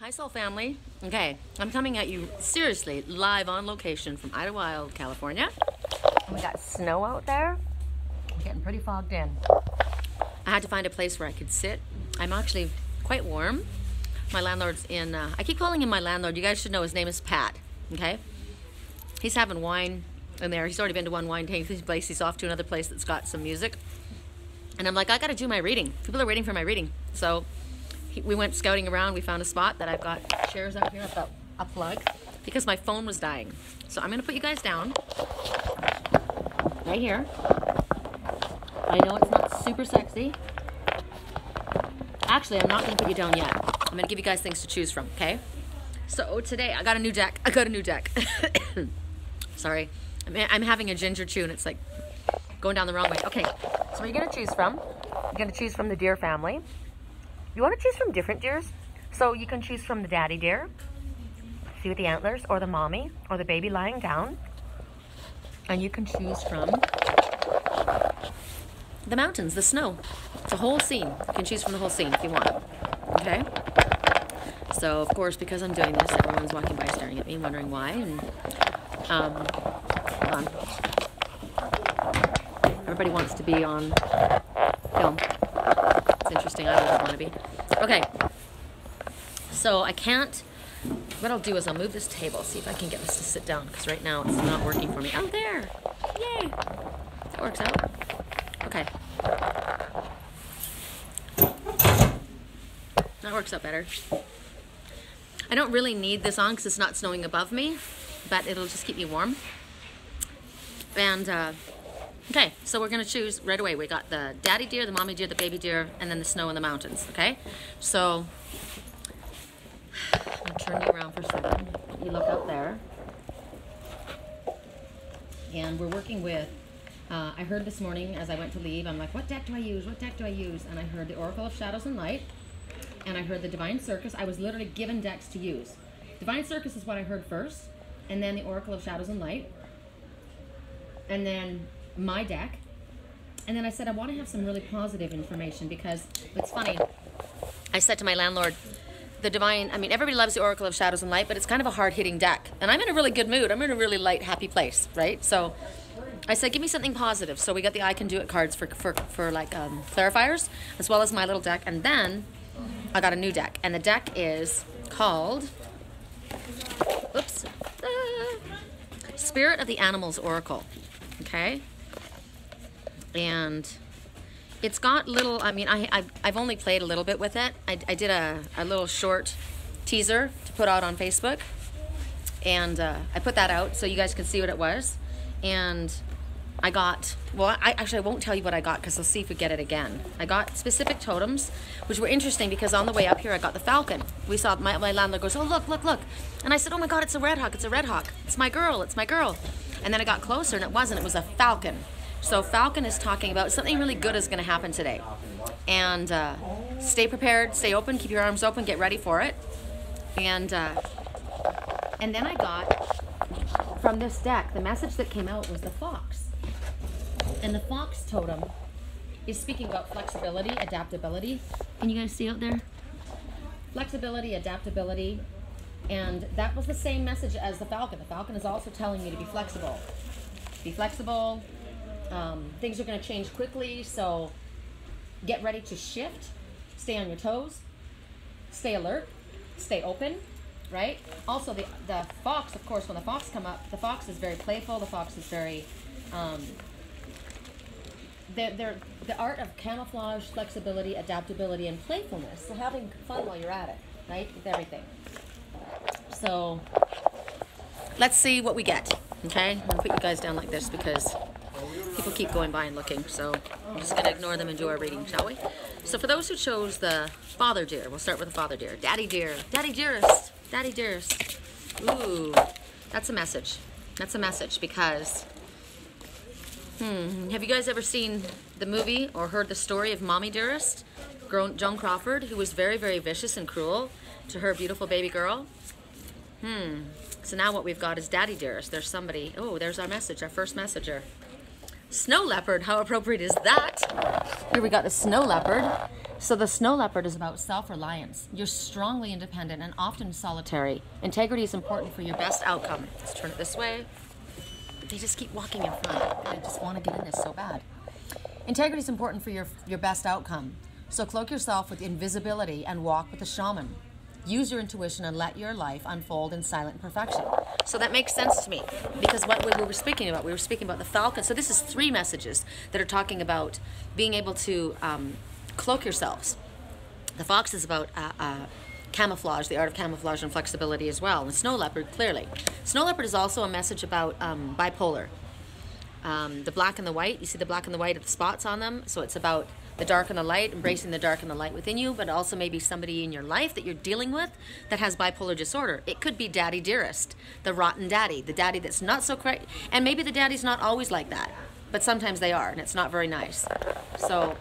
Hi, Soul Family. Okay, I'm coming at you seriously live on location from Idlewild, California. We got snow out there. I'm getting pretty fogged in. I had to find a place where I could sit. I'm actually quite warm. My landlord's in, I keep calling him my landlord. You guys should know his name is Pat, okay? He's having wine in there. He's already been to one wine tasting place. He's off to another place that's got some music. And I'm like, I gotta do my reading. People are waiting for my reading. So we went scouting around. We found a spot that I've got chairs out here. I've got a plug because my phone was dying. So I'm gonna put you guys down right here. I know it's not super sexy. Actually, I'm not gonna put you down yet. I'm gonna give you guys things to choose from, okay? So today I got a new deck. Sorry, I'm having a ginger chew and it's like going down the wrong way. Okay, so what you're gonna choose from? You're gonna choose from the deer family. You want to choose from different deers, so you can choose from the daddy deer, see with the antlers, or the mommy, or the baby lying down, and you can choose from the mountains, the snow. It's a whole scene. You can choose from the whole scene if you want. Okay. So of course, because I'm doing this, everyone's walking by staring at me, wondering why. And hold on. Everybody wants to be on film. It's interesting. I wouldn't want to be. Okay. So I can't. What I'll do is I'll move this table, see if I can get this to sit down, because right now it's not working for me. Oh, there! Yay! That works out. Okay. That works out better. I don't really need this on because it's not snowing above me, but it'll just keep me warm. And okay, so we're gonna choose right away. We got the daddy deer, the mommy deer, the baby deer, and then the snow in the mountains, okay? So, I'm gonna turn you around for a second. You look out there. And we're working with, I heard this morning as I went to leave, I'm like, what deck do I use? What deck do I use? And I heard the Oracle of Shadows and Light, and I heard the Divine Circus. I was literally given decks to use. Divine Circus is what I heard first, and then the Oracle of Shadows and Light, and then my deck, and then I said I want to have some really positive information because it's funny. I said to my landlord, the Divine, I mean, everybody loves the Oracle of Shadows and Light, but it's kind of a hard-hitting deck, and I'm in a really good mood. I'm in a really light, happy place, right? So I said, give me something positive. So we got the I Can Do It cards for like clarifiers, as well as my little deck, and then I got a new deck, and the deck is called, oops, Spirit of the Animals Oracle, okay? And it's got little, I mean, I've only played a little bit with it. I did a little short teaser to put out on Facebook, and I put that out so you guys can see what it was. And I got, well, I won't tell you what I got because I'll see if we get it again. I got specific totems, which were interesting because on the way up here I got the falcon. We saw, my landlord goes, oh, look, look, look. And I said, oh my God, it's a red hawk, it's a red hawk. It's my girl, it's my girl. And then I got closer and it wasn't, it was a falcon. So falcon is talking about something really good is going to happen today. And stay prepared, stay open, keep your arms open, get ready for it. And then I got, from this deck, the message that came out was the fox. And the fox totem is speaking about flexibility, adaptability. Can you guys see out there? Flexibility, adaptability. And that was the same message as the falcon. The falcon is also telling me to be flexible. Be flexible. Things are going to change quickly, so get ready to shift. Stay on your toes. Stay alert. Stay open, right? Also, the fox, of course, when the fox come up, the fox is very playful. The fox is very... they're the art of camouflage, flexibility, adaptability, and playfulness. So having fun while you're at it, right? With everything. So let's see what we get, okay? I'm gonna put you guys down like this because people keep going by and looking, so I'm just gonna ignore them and do our reading, shall we? So for those who chose the father deer, we'll start with the father deer. Daddy deer, daddy dearest, daddy dearest. Ooh, that's a message. That's a message because, have you guys ever seen the movie or heard the story of Mommy Dearest? Joan Crawford, who was very, very vicious and cruel to her beautiful baby girl. So now what we've got is Daddy Dearest. There's somebody, oh, there's our message, our first messenger. Snow leopard, how appropriate is that? Here we got the snow leopard. So the snow leopard is about self-reliance. You're strongly independent and often solitary. Integrity is important for your best outcome. Let's turn it this way. They just keep walking in front. I just want to get in this so bad. Integrity is important for your best outcome. So cloak yourself with invisibility and walk with the shaman. Use your intuition and let your life unfold in silent perfection. So that makes sense to me, because what we were speaking about the falcon. So this is 3 messages that are talking about being able to cloak yourselves. The fox is about camouflage, the art of camouflage and flexibility as well. And the snow leopard, clearly. Snow leopard is also a message about bipolar. The black and the white, you see the black and the white of the spots on them. So it's about the dark and the light, embracing the dark and the light within you, but also maybe somebody in your life that you're dealing with that has bipolar disorder. It could be daddy dearest, the rotten daddy, the daddy that's not so correct. And maybe the daddy's not always like that, but sometimes they are, and it's not very nice. So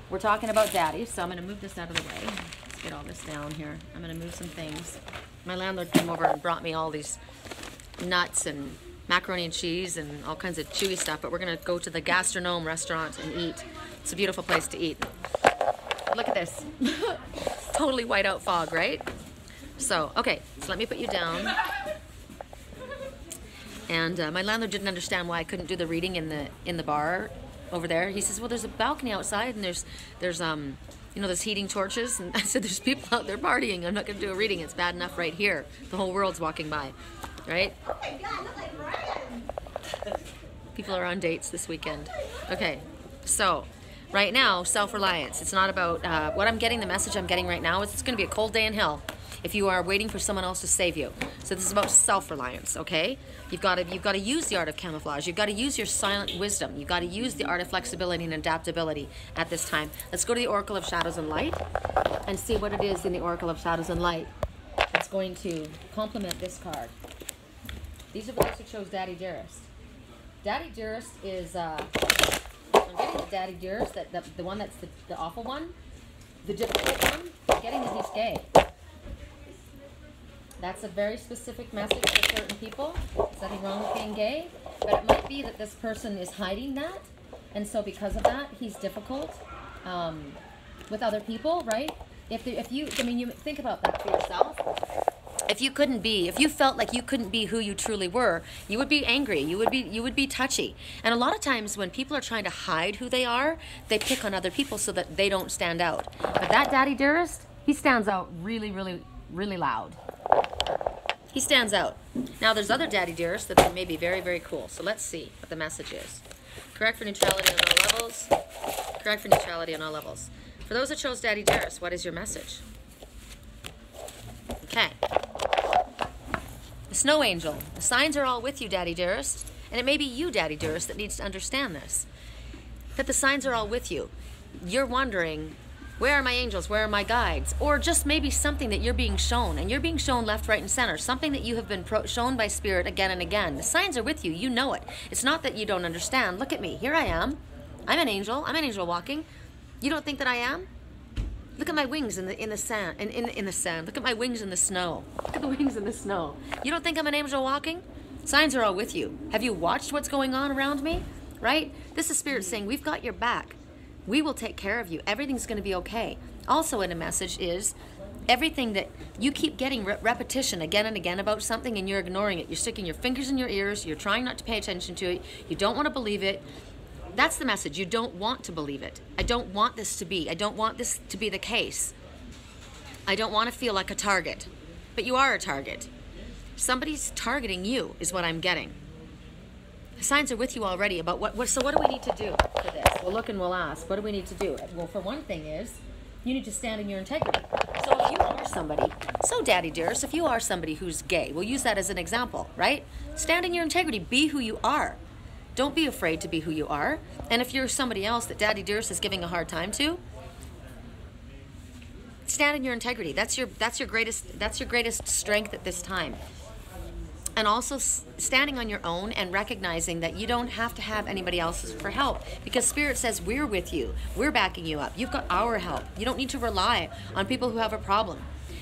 we're talking about daddy, so I'm going to move this out of the way. Let's get all this down here. I'm going to move some things. My landlord came over and brought me all these nuts and macaroni and cheese and all kinds of chewy stuff, but we're going to go to the Gastronome restaurant and eat. It's a beautiful place to eat. Look at this. Totally white out fog, right? So, okay, so let me put you down. And my landlord didn't understand why I couldn't do the reading in the bar over there. He says, well, there's a balcony outside and there's you know, there's heating torches. And I said, there's people out there partying. I'm not going to do a reading. It's bad enough right here. The whole world's walking by, right? Oh my God, look like Brian. People are on dates this weekend. Okay, so right now, self-reliance. It's not about what I'm getting. The message I'm getting right now is it's going to be a cold day in hell if you are waiting for someone else to save you. So this is about self-reliance. Okay, you've got to use the art of camouflage. You've got to use your silent wisdom. You've got to use the art of flexibility and adaptability at this time. Let's go to the Oracle of Shadows and Light and see what it is in the Oracle of Shadows and Light that's going to complement this card. These are the ones who chose Daddy Dearest. Daddy Dearest is I'm getting the Daddy Dearest, the one that's the awful one, the difficult one. I'm getting that he's gay. That's a very specific message for certain people. There's nothing wrong with being gay, but it might be that this person is hiding that, and so because of that, he's difficult with other people, right? If you think about that for yourself. If you felt like you couldn't be who you truly were, you would be angry, you would be touchy. And a lot of times when people are trying to hide who they are, they pick on other people so that they don't stand out. But that Daddy Dearest, he stands out really, really, really loud. He stands out. Now there's other Daddy Dearest that may be very, very cool. So let's see what the message is. Correct for neutrality on all levels. Correct for neutrality on all levels. For those that chose Daddy Dearest, what is your message? Okay. The Snow Angel. The signs are all with you, Daddy Dearest. And it may be you, Daddy Dearest, that needs to understand this. That the signs are all with you. You're wondering, where are my angels? Where are my guides? Or just maybe something that you're being shown. And you're being shown left, right, and center. Something that you have been shown by Spirit again and again. The signs are with you. You know it. It's not that you don't understand. Look at me. Here I am. I'm an angel. I'm an angel walking. You don't think that I am? Look at my wings in the sand. In the sand. Look at my wings in the snow. Look at the wings in the snow. You don't think I'm an angel walking? Signs are all with you. Have you watched what's going on around me? Right? This is Spirit saying, we've got your back. We will take care of you. Everything's going to be okay. Also in a message is everything that you keep getting repetition again and again about something and you're ignoring it. You're sticking your fingers in your ears. You're trying not to pay attention to it. You don't want to believe it. That's the message. You don't want to believe it. I don't want this to be. I don't want this to be the case. I don't want to feel like a target. But you are a target. Somebody's targeting you is what I'm getting. The signs are with you already about so what do we need to do for this? We'll look and we'll ask. What do we need to do? Well, for one thing is, you need to stand in your integrity. So if you are somebody, so Daddy Dearest, if you are somebody who's gay, we'll use that as an example, right? Stand in your integrity. Be who you are. Don't be afraid to be who you are. And if you're somebody else that Daddy Dearest is giving a hard time to, stand in your integrity. That's your greatest strength at this time. And also standing on your own and recognizing that you don't have to have anybody else's for help, because Spirit says we're with you. We're backing you up. You've got our help. You don't need to rely on people who have a problem.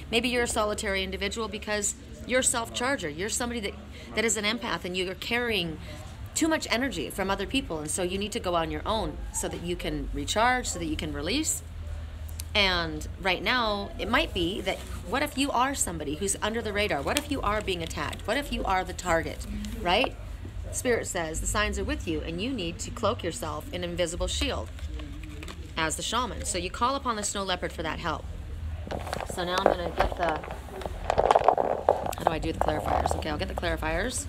Maybe you're a solitary individual because you're a self-charger. You're somebody that is an empath and you're carrying too much energy from other people, and so you need to go on your own so that you can recharge, so that you can release. And right now, it might be that, what if you are somebody who's under the radar? What if you are being attacked? What if you are the target, right? Spirit says the signs are with you, and you need to cloak yourself in an invisible shield as the shaman. So you call upon the snow leopard for that help. So now I'm going to get the, how do I do the clarifiers? Okay, I'll get the clarifiers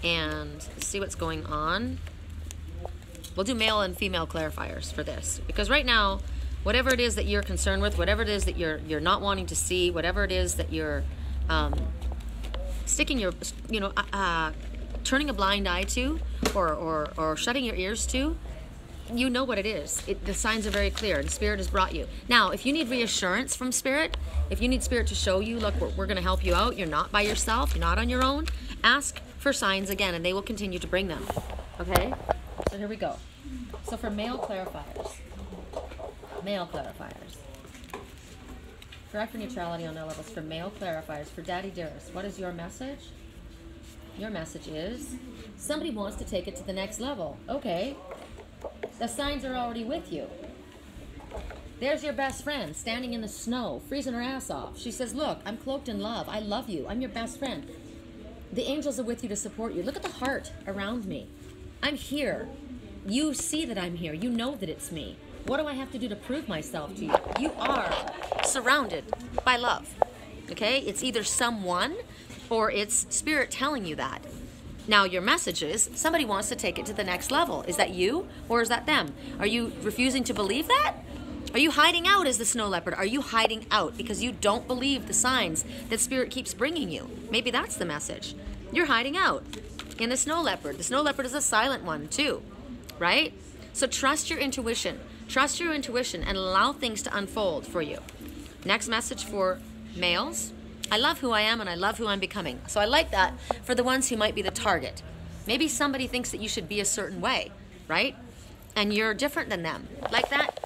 and see what's going on. We'll do male and female clarifiers for this, because right now, whatever it is that you're concerned with, whatever it is that you're not wanting to see, whatever it is that you're sticking your, turning a blind eye to, or shutting your ears to, you know what it is. The signs are very clear, and Spirit has brought you. Now, if you need reassurance from Spirit, if you need Spirit to show you, look, we're going to help you out, you're not by yourself, you're not on your own, ask for signs again, and they will continue to bring them. Okay? So here we go. So for male clarifiers, correct for neutrality on all levels. For male clarifiers, for Daddy Dearest, what is your message? Your message is, somebody wants to take it to the next level. Okay. The signs are already with you. There's your best friend standing in the snow, freezing her ass off. She says, look, I'm cloaked in love. I love you. I'm your best friend. The angels are with you to support you. Look at the heart around me. I'm here. You see that I'm here. You know that it's me. What do I have to do to prove myself to you? You are surrounded by love. Okay? It's either someone or it's Spirit telling you that. Now, your message is, somebody wants to take it to the next level. Is that you or is that them? Are you refusing to believe that? Are you hiding out as the snow leopard? Are you hiding out because you don't believe the signs that Spirit keeps bringing you? Maybe that's the message. You're hiding out in the snow leopard. The snow leopard is a silent one too, right? So trust your intuition. Trust your intuition and allow things to unfold for you. Next message for males. I love who I am and I love who I'm becoming. So I like that for the ones who might be the target. Maybe somebody thinks that you should be a certain way, right? And you're different than them. Like that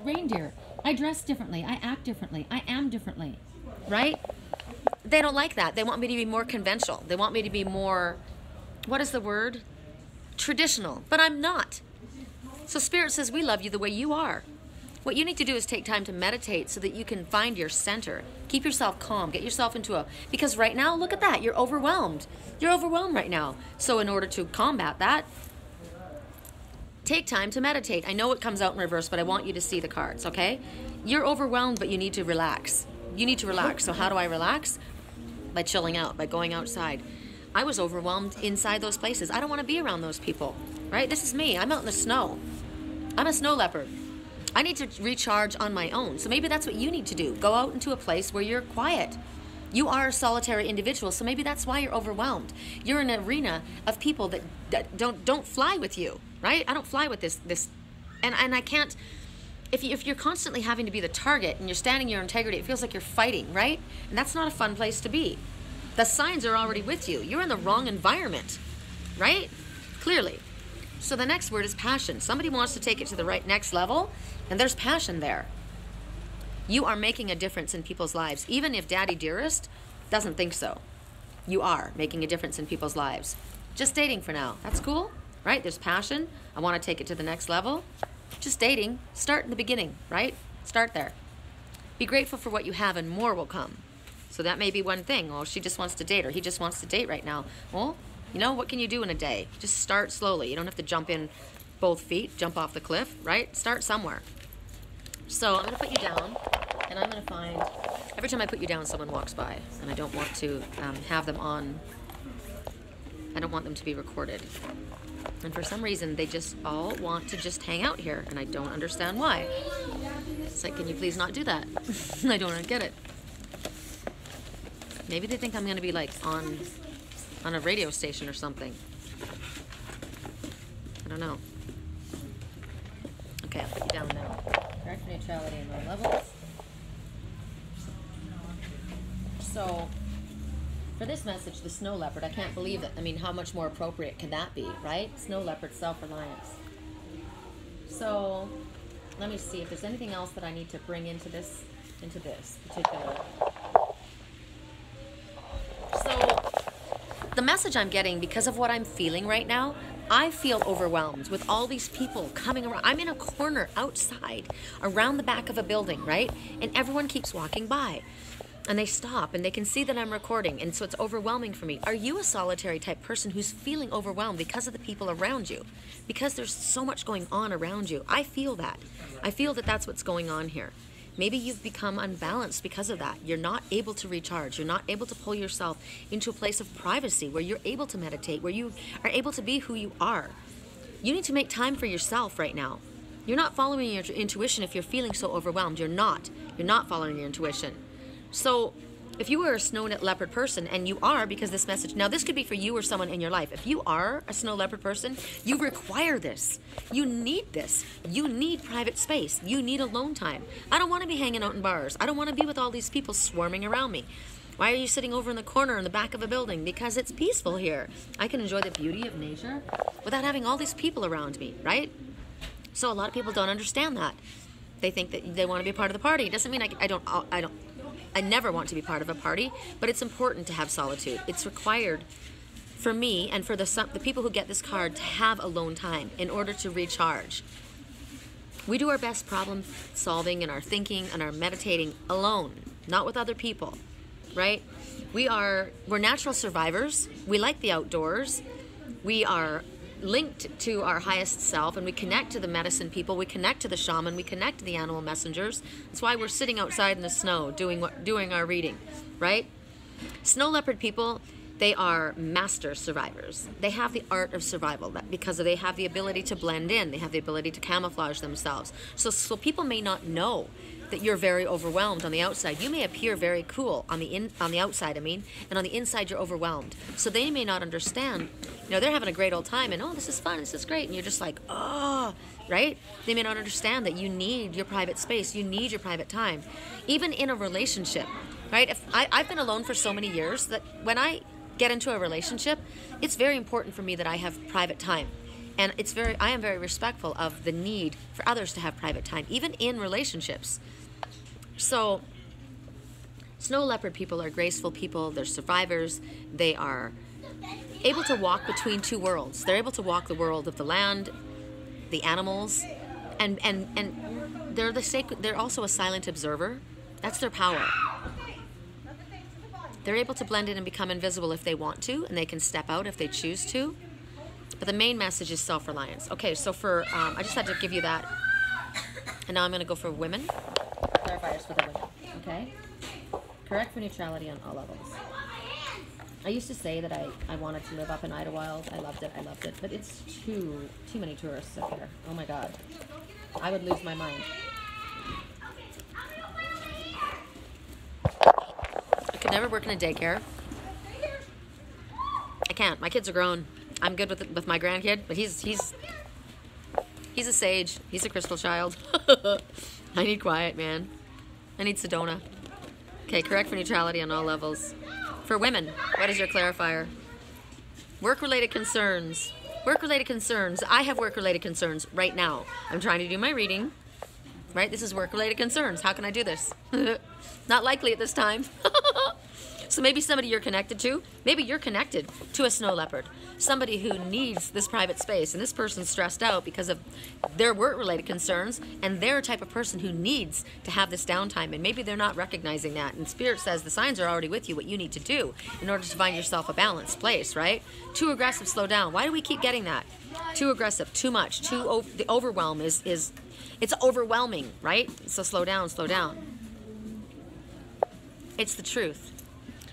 reindeer. I dress differently. I act differently. I am differently, right? They don't like that. They want me to be more conventional. They want me to be more, what is the word? Traditional. But I'm not. So Spirit says, we love you the way you are. What you need to do is take time to meditate so that you can find your center. Keep yourself calm. Get yourself into a... Because right now, look at that. You're overwhelmed. You're overwhelmed right now. So in order to combat that, take time to meditate. I know it comes out in reverse, but I want you to see the cards, okay? You're overwhelmed, but you need to relax. You need to relax. So how do I relax? By chilling out, by going outside. I was overwhelmed inside those places. I don't want to be around those people, right? This is me. I'm out in the snow. I'm a snow leopard. I need to recharge on my own. So maybe that's what you need to do. Go out into a place where you're quiet. You are a solitary individual, so maybe that's why you're overwhelmed. You're in an arena of people that don't fly with you, right? I don't fly with this, and I can't. If you're constantly having to be the target and you're standing your integrity, it feels like you're fighting, right? And that's not a fun place to be. The signs are already with you. You're in the wrong environment, right? Clearly. So the next word is passion. Somebody wants to take it to the next level, and there's passion there. You are making a difference in people's lives, even if Daddy Dearest doesn't think so. You are making a difference in people's lives. Just dating for now. That's cool, right? There's passion. I want to take it to the next level. Just dating. Start in the beginning, right? Start there. Be grateful for what you have, and more will come. So that may be one thing. Oh, she just wants to date, or he just wants to date right now. Well, you know, what can you do in a day? Just start slowly. You don't have to jump in both feet, jump off the cliff, right? Start somewhere. So I'm going to put you down, and I'm going to find, every time I put you down, someone walks by, and I don't want to have them on, I don't want them to be recorded. And for some reason, they just all want to just hang out here, and I don't understand why. It's like, can you please not do that? I don't get it. Maybe they think I'm going to be like on a radio station or something. I don't know. Okay, I'll put you down now. Correct neutrality in low levels. So, for this message, the snow leopard, I can't believe it. I mean, how much more appropriate can that be, right? Snow leopard, self-reliance. So, let me see if there's anything else that I need to bring into this particular. So, the message I'm getting, because of what I'm feeling right now, I feel overwhelmed with all these people coming around. I'm in a corner outside around the back of a building, right? And everyone keeps walking by. And they stop and they can see that I'm recording. And so it's overwhelming for me. Are you a solitary type person who's feeling overwhelmed because of the people around you? Because there's so much going on around you. I feel that. I feel that that's what's going on here. Maybe you've become unbalanced because of that. You're not able to recharge. You're not able to pull yourself into a place of privacy where you're able to meditate, where you are able to be who you are. You need to make time for yourself right now. You're not following your intuition if you're feeling so overwhelmed. You're not. You're not following your intuition. So if you are a snow leopard person, and you are, because this message, now this could be for you or someone in your life. If you are a snow leopard person, you require this. You need this. You need private space. You need alone time. I don't want to be hanging out in bars. I don't want to be with all these people swarming around me. Why are you sitting over in the corner in the back of a building? Because it's peaceful here. I can enjoy the beauty of nature without having all these people around me, right? So a lot of people don't understand that. They think that they want to be a part of the party. It doesn't mean I never want to be part of a party, but it's important to have solitude. It's required for me and for the people who get this card to have alone time in order to recharge. We do our best problem solving and our thinking and our meditating alone, not with other people, right? We're natural survivors. We like the outdoors. We are linked to our highest self, and we connect to the medicine people, we connect to the shaman, we connect to the animal messengers. That's why we're sitting outside in the snow doing our reading, right? Snow leopard people, they are master survivors. They have the art of survival because they have the ability to blend in. They have the ability to camouflage themselves. So people may not know that you're very overwhelmed on the outside. You may appear very cool on the outside, and on the inside you're overwhelmed. So they may not understand. They're having a great old time, and this is fun, this is great, and you're just like, oh, right? They may not understand that you need your private space, you need your private time. Even in a relationship, right? I've been alone for so many years that when I get into a relationship, it's very important for me that I have private time. And I am very respectful of the need for others to have private time, even in relationships. So, snow leopard people are graceful people. They're survivors. They are able to walk between two worlds. They're able to walk the world of the land, the animals, and they're also a silent observer. That's their power. They're able to blend in and become invisible if they want to, and they can step out if they choose to. But the main message is self-reliance. Okay, so I just had to give you that. And now I'm going to go for women. Clarifiers for the women, okay? Correct for neutrality on all levels. I used to say that I wanted to live up in Idlewild. I loved it. But it's too many tourists up here. Oh my God. I would lose my mind. I could never work in a daycare. I can't. My kids are grown. I'm good with my grandkid, but he's a sage. He's a crystal child. I need quiet, man. I need Sedona. Okay, correct for neutrality on all levels. For women, what is your clarifier? Work-related concerns. Work-related concerns. I have work-related concerns right now. I'm trying to do my reading. Right? This is work-related concerns. How can I do this? Not likely at this time. So maybe somebody you're connected to, maybe you're connected to a snow leopard, somebody who needs this private space, and this person's stressed out because of their work-related concerns, and they're a type of person who needs to have this downtime, and maybe they're not recognizing that. And Spirit says the signs are already with you, what you need to do in order to find yourself a balanced place, right? Too aggressive, slow down. Why do we keep getting that? Too aggressive, too much, the overwhelm is it's overwhelming, right? So slow down, slow down. It's the truth.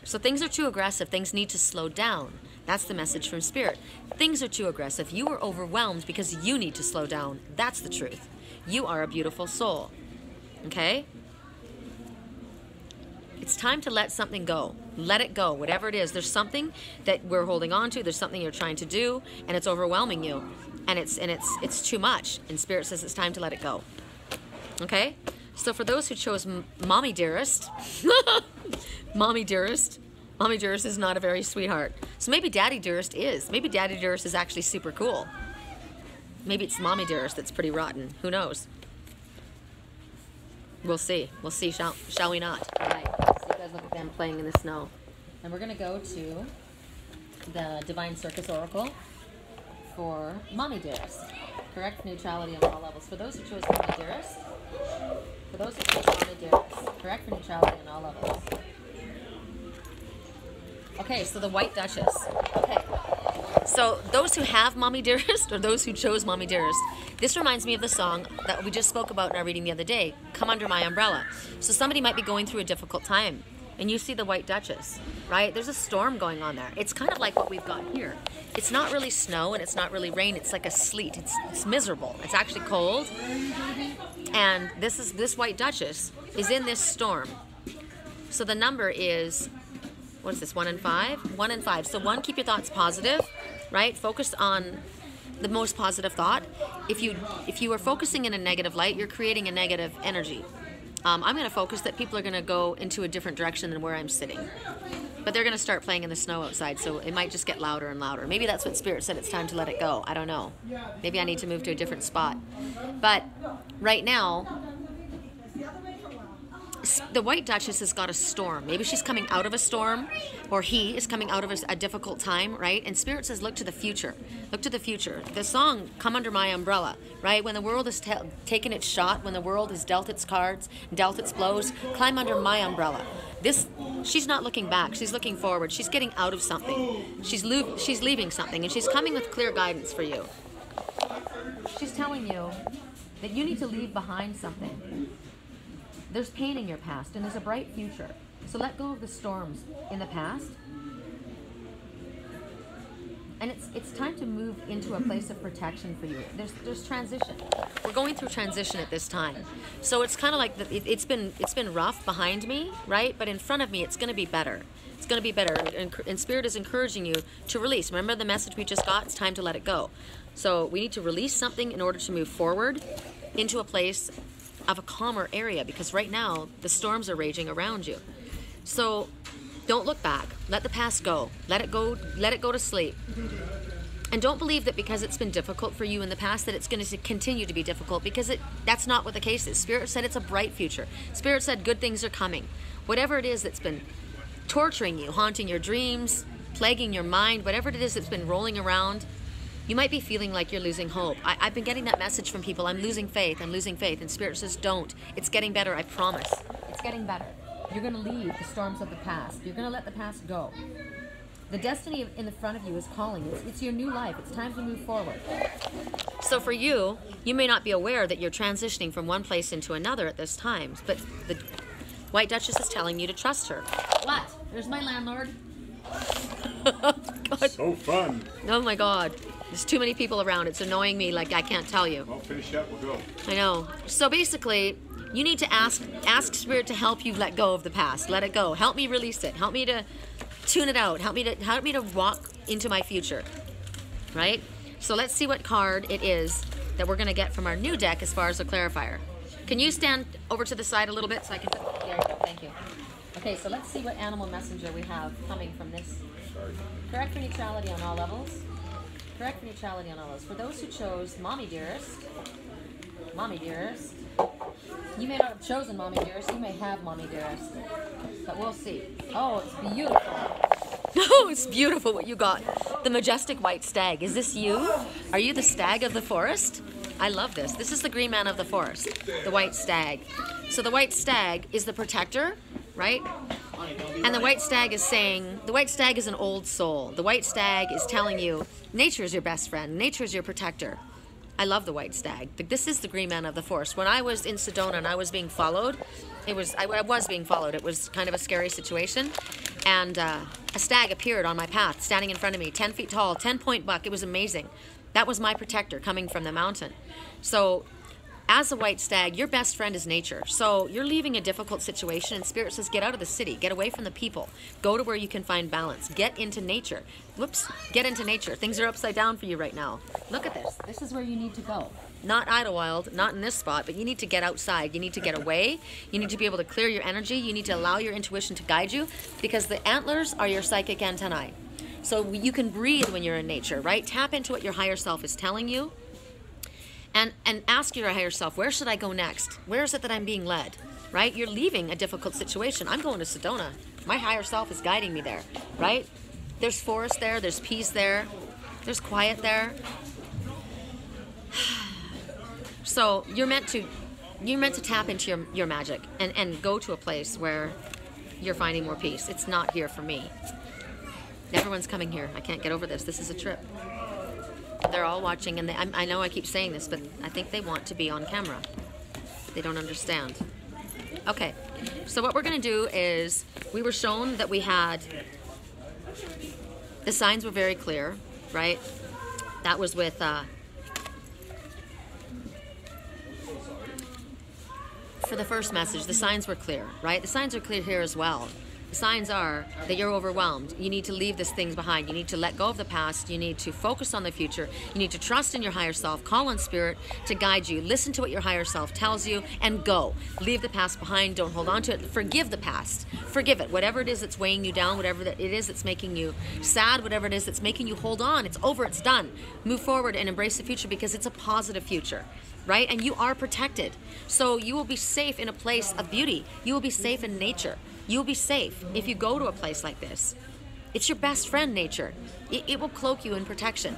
So things are too aggressive. Things need to slow down. That's the message from Spirit. Things are too aggressive. You are overwhelmed because you need to slow down. That's the truth. You are a beautiful soul. Okay? It's time to let something go. Let it go, whatever it is. There's something that we're holding on to. There's something you're trying to do, and it's overwhelming you. And it's too much. And Spirit says it's time to let it go. Okay? So for those who chose Mommy Dearest, Mommy Dearest is not a very sweetheart. So maybe Daddy Dearest is. Maybe Daddy Dearest is actually super cool. Maybe it's Mommy Dearest that's pretty rotten. Who knows? We'll see. We'll see, shall we not? All right. So you guys look at them playing in the snow. And we're going to go to the Divine Circus Oracle for Mommy Dearest. Correct neutrality on all levels. For those who chose Mommy Dearest. For those who chose Mommy Dearest. Correct for neutrality on all levels. Okay, so the White Duchess. Okay. So those who have Mommy Dearest or those who chose Mommy Dearest, this reminds me of the song that we just spoke about in our reading the other day, Come Under My Umbrella. So somebody might be going through a difficult time and you see the White Duchess, right? There's a storm going on there. It's kind of like what we've got here. It's not really snow and it's not really rain. It's like a sleet. It's miserable. It's actually cold. And this White Duchess is in this storm. So the number is, what is this, 1 and 5? 1 and 5. So 1, keep your thoughts positive, right? Focus on the most positive thought. If you are focusing in a negative light, you're creating a negative energy. I'm going to focus that people are going to go into a different direction than where I'm sitting. But they're going to start playing in the snow outside, so it might just get louder and louder. Maybe that's what Spirit said, it's time to let it go. I don't know. Maybe I need to move to a different spot. But right now, the White Duchess has got a storm. Maybe she's coming out of a storm, or he is coming out of a difficult time, right? And Spirit says, look to the future. Look to the future. The song, Come Under My Umbrella, right? When the world has taken its shot, when the world has dealt its cards, dealt its blows, climb under my umbrella. She's not looking back. She's looking forward. She's getting out of something. She's leaving something, and she's coming with clear guidance for you. She's telling you that you need to leave behind something. There's pain in your past, and there's a bright future. So let go of the storms in the past. And it's time to move into a place of protection for you. There's transition. We're going through transition at this time. So it's kind of like it's been rough behind me, right? But in front of me, it's going to be better. It's going to be better. And Spirit is encouraging you to release. Remember the message we just got? It's time to let it go. So we need to release something in order to move forward into a place of a calmer area, because right now the storms are raging around you. So don't look back. Let the past go. Let it go to sleep. And don't believe that because it's been difficult for you in the past that it's going to continue to be difficult, because that's not what the case is. Spirit said it's a bright future. Spirit said good things are coming. Whatever it is that's been torturing you, haunting your dreams, plaguing your mind, whatever it is that's been rolling around, you might be feeling like you're losing hope. I've been getting that message from people. I'm losing faith. And Spirit says, don't. It's getting better, I promise. It's getting better. You're going to leave the storms of the past. You're going to let the past go. The destiny in the front of you is calling. It's your new life. It's time to move forward. So for you, you may not be aware that you're transitioning from one place into another at this time, but the White Duchess is telling you to trust her. What? There's my landlord. God. So fun. Oh my God. There's too many people around. It's annoying me like I can't tell you. Well, finish up, we'll go. I know. So basically, you need to ask Spirit to help you let go of the past. Let it go. Help me release it. Help me to tune it out. Help me to walk into my future. Right? So let's see what card it is that we're going to get from our new deck as far as a clarifier. Can you stand over to the side a little bit so I can... There you go. Thank you. Okay, so let's see what animal messenger we have coming from this. Correct for neutrality on all levels. Correct for neutrality on all levels. For those who chose Mommy Dearest, you may not have chosen Mommy Dearest, you may have Mommy Dearest, but we'll see. Oh, it's beautiful. Oh, it's beautiful what you got. The majestic White Stag. Is this you? Are you the stag of the forest? I love this. This is the green man of the forest, the White Stag. So the White Stag is the protector, right? And the White Stag is saying, the White Stag is an old soul. The White Stag is telling you, nature is your best friend. Nature is your protector. I love the White Stag. This is the green man of the forest. When I was in Sedona and I was being followed, I was being followed. It was kind of a scary situation. And a stag appeared on my path, standing in front of me, 10 feet tall, 10-point buck. It was amazing. That was my protector coming from the mountain. So as a White Stag, your best friend is nature. So you're leaving a difficult situation, and Spirit says, get out of the city. Get away from the people. Go to where you can find balance. Get into nature. Whoops. Get into nature. Things are upside down for you right now. Look at this. This is where you need to go. Not Idlewild, not in this spot, but you need to get outside. You need to get away. You need to be able to clear your energy. You need to allow your intuition to guide you, because the antlers are your psychic antennae. So you can breathe when you're in nature, right? Tap into what your higher self is telling you. And ask your higher self, where should I go next? Where is it that I'm being led, right? You're leaving a difficult situation. I'm going to Sedona. My higher self is guiding me there, right? There's forest there. There's peace there. There's quiet there. So you're meant to tap into your magic and go to a place where you're finding more peace. It's not here for me. Everyone's coming here. I can't get over this. This is a trip. They're all watching, and I know I keep saying this, but I think they want to be on camera. They don't understand. Okay, so what we're going to do is, we were shown that we had, the signs were very clear, right? That was with, for the first message, the signs were clear, right? The signs are clear here as well. The signs are that you're overwhelmed. You need to leave these things behind. You need to let go of the past. You need to focus on the future. You need to trust in your higher self. Call on spirit to guide you. Listen to what your higher self tells you and go. Leave the past behind. Don't hold on to it. Forgive the past. Forgive it. Whatever it is that's weighing you down, whatever it is that's making you sad, whatever it is that's making you hold on, it's over, it's done. Move forward and embrace the future because it's a positive future. Right? And you are protected. So you will be safe in a place of beauty. You will be safe in nature. You'll be safe if you go to a place like this. It's your best friend, nature. It will cloak you in protection.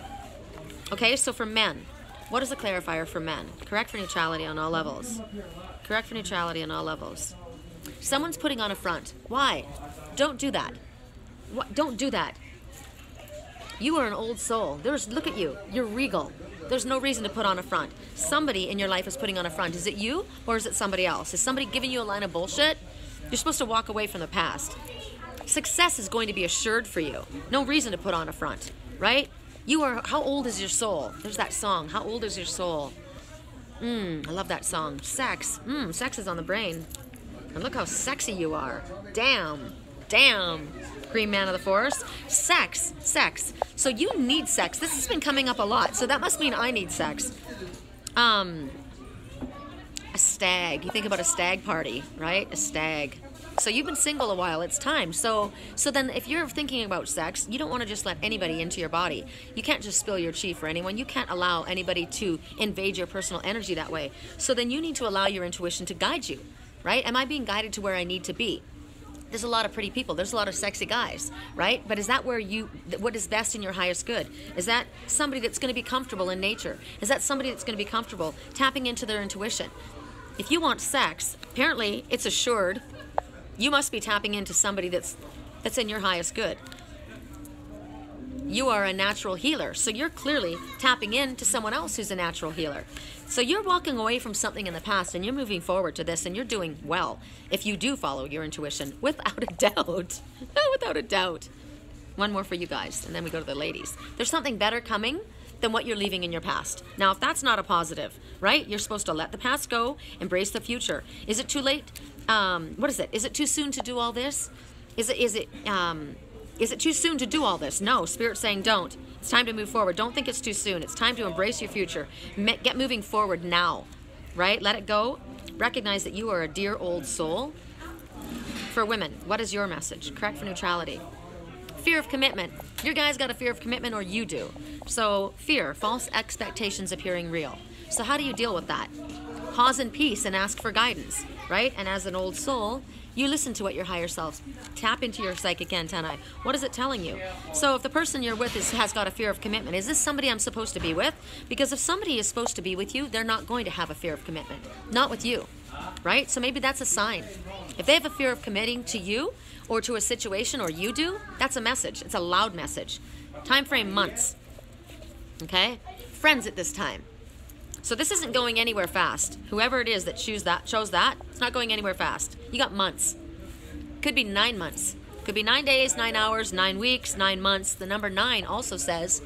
Okay, so for men, what is the clarifier for men? Correct for neutrality on all levels. Correct for neutrality on all levels. Someone's putting on a front. Why? Don't do that. Don't do that. You are an old soul. Look at you. You're regal. There's no reason to put on a front. Somebody in your life is putting on a front. Is it you or is it somebody else? Is somebody giving you a line of bullshit? You're supposed to walk away from the past. Success is going to be assured for you. No reason to put on a front, right? How old is your soul? There's that song, How Old Is Your Soul? I love that song. Sex. Sex is on the brain. And look how sexy you are. Damn. Green man of the forest. Sex. So you need sex. This has been coming up a lot, so that must mean I need sex. A stag. You think about a stag party, right? A stag. So you've been single a while. It's time. So then if you're thinking about sex, you don't want to just let anybody into your body. You can't just spill your chi for anyone. You can't allow anybody to invade your personal energy that way. So then you need to allow your intuition to guide you, right? Am I being guided to where I need to be? There's a lot of pretty people. There's a lot of sexy guys, right? But is that what is best in your highest good? Is that somebody that's going to be comfortable in nature? Is that somebody that's going to be comfortable tapping into their intuition? If you want sex, apparently it's assured. You must be tapping into somebody that's in your highest good. You are a natural healer, so you're clearly tapping into someone else who's a natural healer. So you're walking away from something in the past and you're moving forward to this, and you're doing well if you do follow your intuition, without a doubt. Without a doubt. One more for you guys, and then we go to the ladies. There's something better coming than what you're leaving in your past. Now, if that's not a positive, right? You're supposed to let the past go, embrace the future. Is it too late? What is it? Is it too soon to do all this? Is it too soon to do all this? No, Spirit's saying don't. It's time to move forward. Don't think it's too soon. It's time to embrace your future. Get moving forward now, right? Let it go. Recognize that you are a dear old soul. For women, what is your message? Correct for neutrality. Fear of commitment. Your guy's got a fear of commitment, or you do. So fear, false expectations appearing real. So how do you deal with that? Pause in peace and ask for guidance, right? And as an old soul, you listen to what your higher self, tap into your psychic antennae. What is it telling you? So if the person you're with has got a fear of commitment, is this somebody I'm supposed to be with? Because if somebody is supposed to be with you, they're not going to have a fear of commitment. Not with you, right? So maybe that's a sign. If they have a fear of committing to you or to a situation, or you do, that's a message. It's a loud message. Time frame, months. Okay? Friends at this time. So this isn't going anywhere fast. Whoever it is that chose that, it's not going anywhere fast. You got months. Could be 9 months. Could be 9 days, 9 hours, 9 weeks, 9 months. The number 9 also says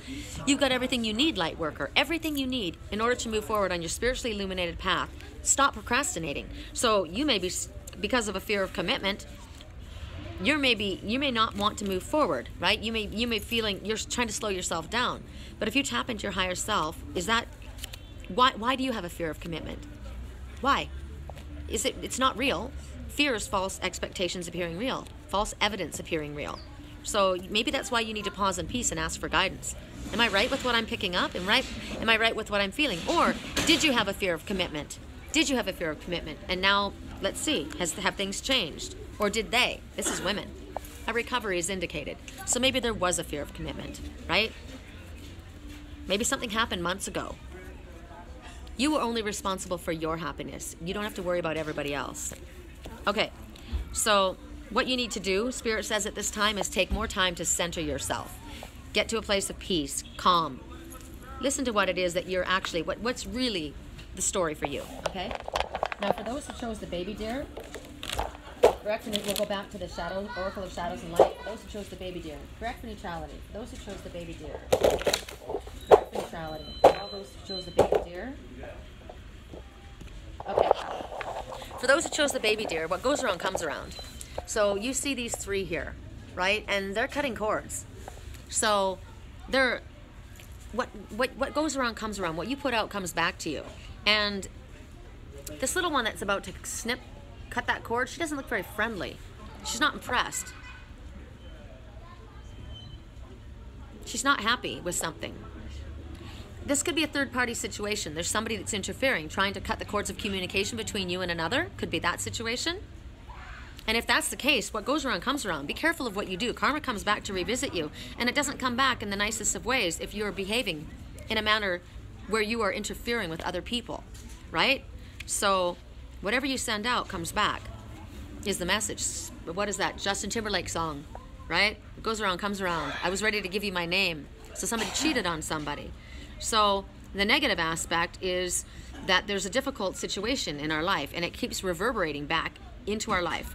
you've got everything you need, light worker. Everything you need in order to move forward on your spiritually illuminated path. Stop procrastinating. So you may be, because of a fear of commitment, you may not want to move forward, right? You may feeling you're trying to slow yourself down. But if you tap into your higher self, why do you have a fear of commitment? Why? It's not real. Fear is false expectations appearing real, false evidence appearing real. So maybe that's why you need to pause in peace and ask for guidance. Am I right with what I'm picking up? Am I right with what I'm feeling? Or did you have a fear of commitment? Did you have a fear of commitment? And now, let's see, have things changed? Or did they? This is women. A recovery is indicated. So maybe there was a fear of commitment, right? Maybe something happened months ago. You are only responsible for your happiness. You don't have to worry about everybody else. Okay, so what you need to do, Spirit says at this time, is take more time to center yourself. Get to a place of peace, calm. Listen to what it is that you're actually, what's really the story for you, okay? Now, for those who chose the baby deer, correct, and we'll go back to the shadow, Oracle of Shadows and Light. Those who chose the baby deer, correct for neutrality. For those who chose the baby deer, correct for neutrality. All those who chose the baby deer. Okay. For those who chose the baby deer, what goes around comes around. So you see these three here, right? And they're cutting cords. So they're, what goes around comes around. What you put out comes back to you. And this little one that's about to cut that cord, she doesn't look very friendly. She's not impressed. She's not happy with something. This could be a third-party situation. There's somebody that's interfering, trying to cut the cords of communication between you and another. Could be that situation. And if that's the case, what goes around comes around. Be careful of what you do. Karma comes back to revisit you, and it doesn't come back in the nicest of ways if you're behaving in a manner where you are interfering with other people, right? So whatever you send out comes back is the message. What is that? Justin Timberlake song, right? What goes around comes around. I was ready to give you my name. So somebody cheated on somebody. So the negative aspect is that there's a difficult situation in our life, and it keeps reverberating back into our life.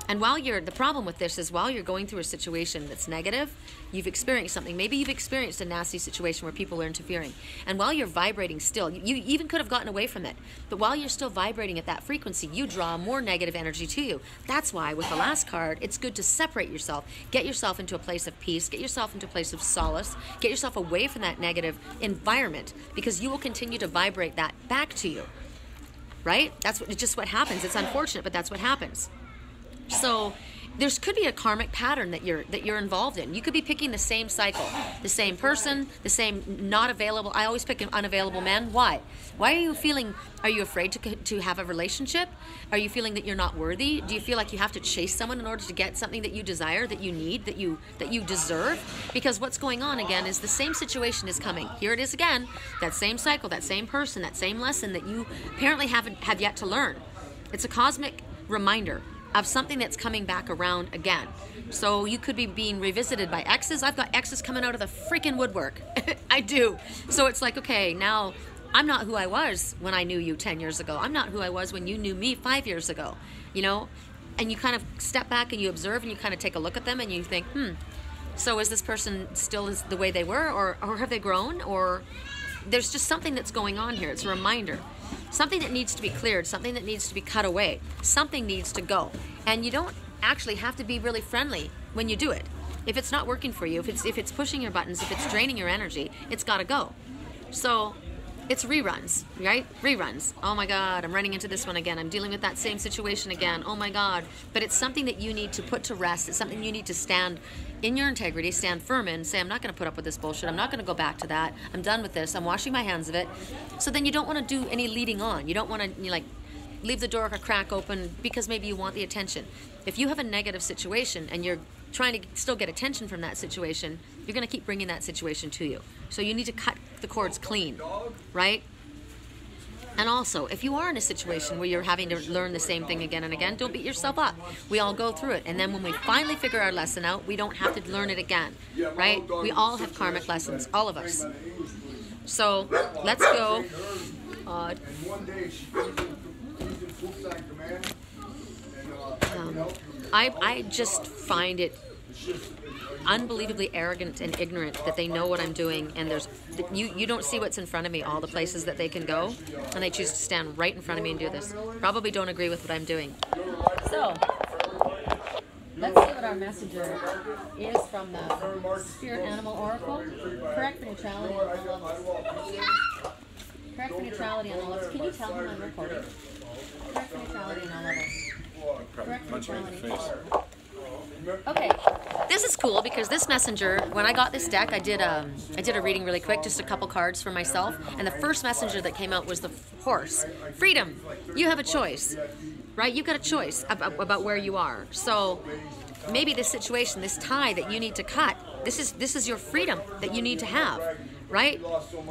And the problem with this is while you're going through a situation that's negative, you've experienced something. Maybe you've experienced a nasty situation where people are interfering. And while you're vibrating still, you even could have gotten away from it. But while you're still vibrating at that frequency, you draw more negative energy to you. That's why with the last card, it's good to separate yourself. Get yourself into a place of peace. Get yourself into a place of solace. Get yourself away from that negative environment, because you will continue to vibrate that back to you. Right? That's just what happens. It's unfortunate, but that's what happens. So there could be a karmic pattern that you're involved in. You could be picking the same cycle, the same person, the same not available. I always pick an unavailable man. Why? Why are you feeling? Are you afraid to have a relationship? Are you feeling that you're not worthy? Do you feel like you have to chase someone in order to get something that you desire, that you need, that you deserve? Because what's going on again is the same situation is coming. Here it is again. That same cycle, that same person, that same lesson that you apparently have yet to learn. It's a cosmic reminder of something that's coming back around again. So you could be being revisited by exes. I've got exes coming out of the freaking woodwork. I do. So it's like, okay, now I'm not who I was when I knew you 10 years ago. I'm not who I was when you knew me 5 years ago, you know? And you kind of step back and you observe and you kind of take a look at them and you think, so is this person still the way they were, or have they grown? Or there's just something that's going on here. It's a reminder. Something that needs to be cleared, something that needs to be cut away, something needs to go. And you don't actually have to be really friendly when you do it. If it's not working for you, if it's pushing your buttons, if it's draining your energy, it's got to go. So it's reruns, right? Reruns. Oh my God, I'm running into this one again. I'm dealing with that same situation again. Oh my God. But it's something that you need to put to rest. It's something you need to stand in your integrity, stand firm in, say, I'm not going to put up with this bullshit. I'm not going to go back to that. I'm done with this. I'm washing my hands of it. So then you don't want to do any leading on. You don't want to leave the door a crack open because maybe you want the attention. If you have a negative situation and you're trying to still get attention from that situation, you're going to keep bringing that situation to you. So you need to cut the cords clean, right? And also, if you are in a situation where you're having to learn the same thing again and again, don't beat yourself up. We all go through it. And then when we finally figure our lesson out, we don't have to learn it again, right? We all have karmic lessons, all of us. So let's go. I just find it unbelievably arrogant and ignorant that they know what I'm doing, and you don't see what's in front of me, all the places that they can go, and they choose to stand right in front of me and do this. Probably don't agree with what I'm doing. So let's see what our messenger is from the Spirit Animal Oracle. Correct for neutrality on all levels. Correct for neutrality on all levels. Can you tell him I'm recording? Correct for neutrality on all levels. Correct for neutrality. Okay, this is cool because this messenger, when I got this deck, I did a reading really quick, just a couple cards for myself, and the first messenger that came out was the horse. Freedom. You have a choice, right? You've got a choice about where you are. So maybe this situation, this tie that you need to cut, this is your freedom that you need to have, right?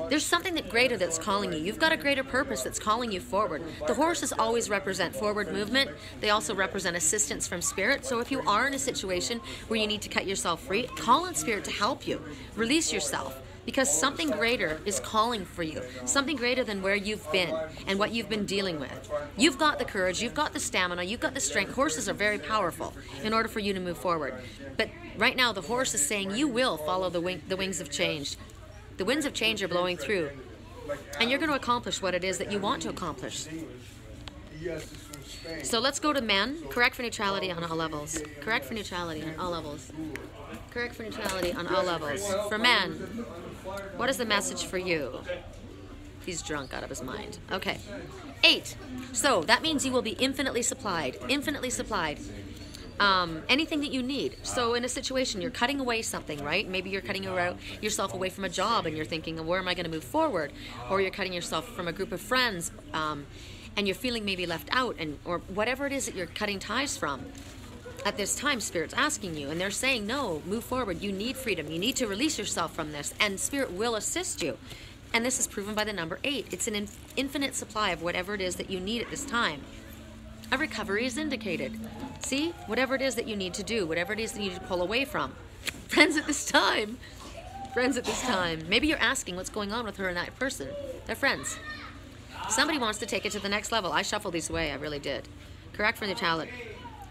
There's something that greater that's calling you. You've got a greater purpose that's calling you forward. The horses always represent forward movement. They also represent assistance from spirit. So if you are in a situation where you need to cut yourself free, call on spirit to help you. Release yourself. Because something greater is calling for you. Something greater than where you've been and what you've been dealing with. You've got the courage, you've got the stamina, you've got the strength. Horses are very powerful in order for you to move forward. But right now the horse is saying you will follow the wings of change. The winds of change are blowing through. And you're going to accomplish what it is that you want to accomplish. So let's go to men. Correct for neutrality on all levels. Correct for neutrality on all levels. Correct for neutrality on all levels. For men, what is the message for you? He's drunk out of his mind. Okay. 8. So that means you will be infinitely supplied. Infinitely supplied. Anything that you need. So in a situation, you're cutting away something, right? Maybe you're cutting yourself away from a job and you're thinking, where am I going to move forward? Or you're cutting yourself from a group of friends and you're feeling maybe left out, or whatever it is that you're cutting ties from. At this time, Spirit's asking you, and they're saying, no, move forward. You need freedom. You need to release yourself from this, and Spirit will assist you. And this is proven by the number 8. It's an infinite supply of whatever it is that you need at this time. A recovery is indicated. See? Whatever it is that you need to do, whatever it is that you need to pull away from. Friends at this time. Friends at this time. Maybe you're asking what's going on with her and that person. They're friends. Somebody wants to take it to the next level. I shuffled these away. I really did. Correct for neutrality.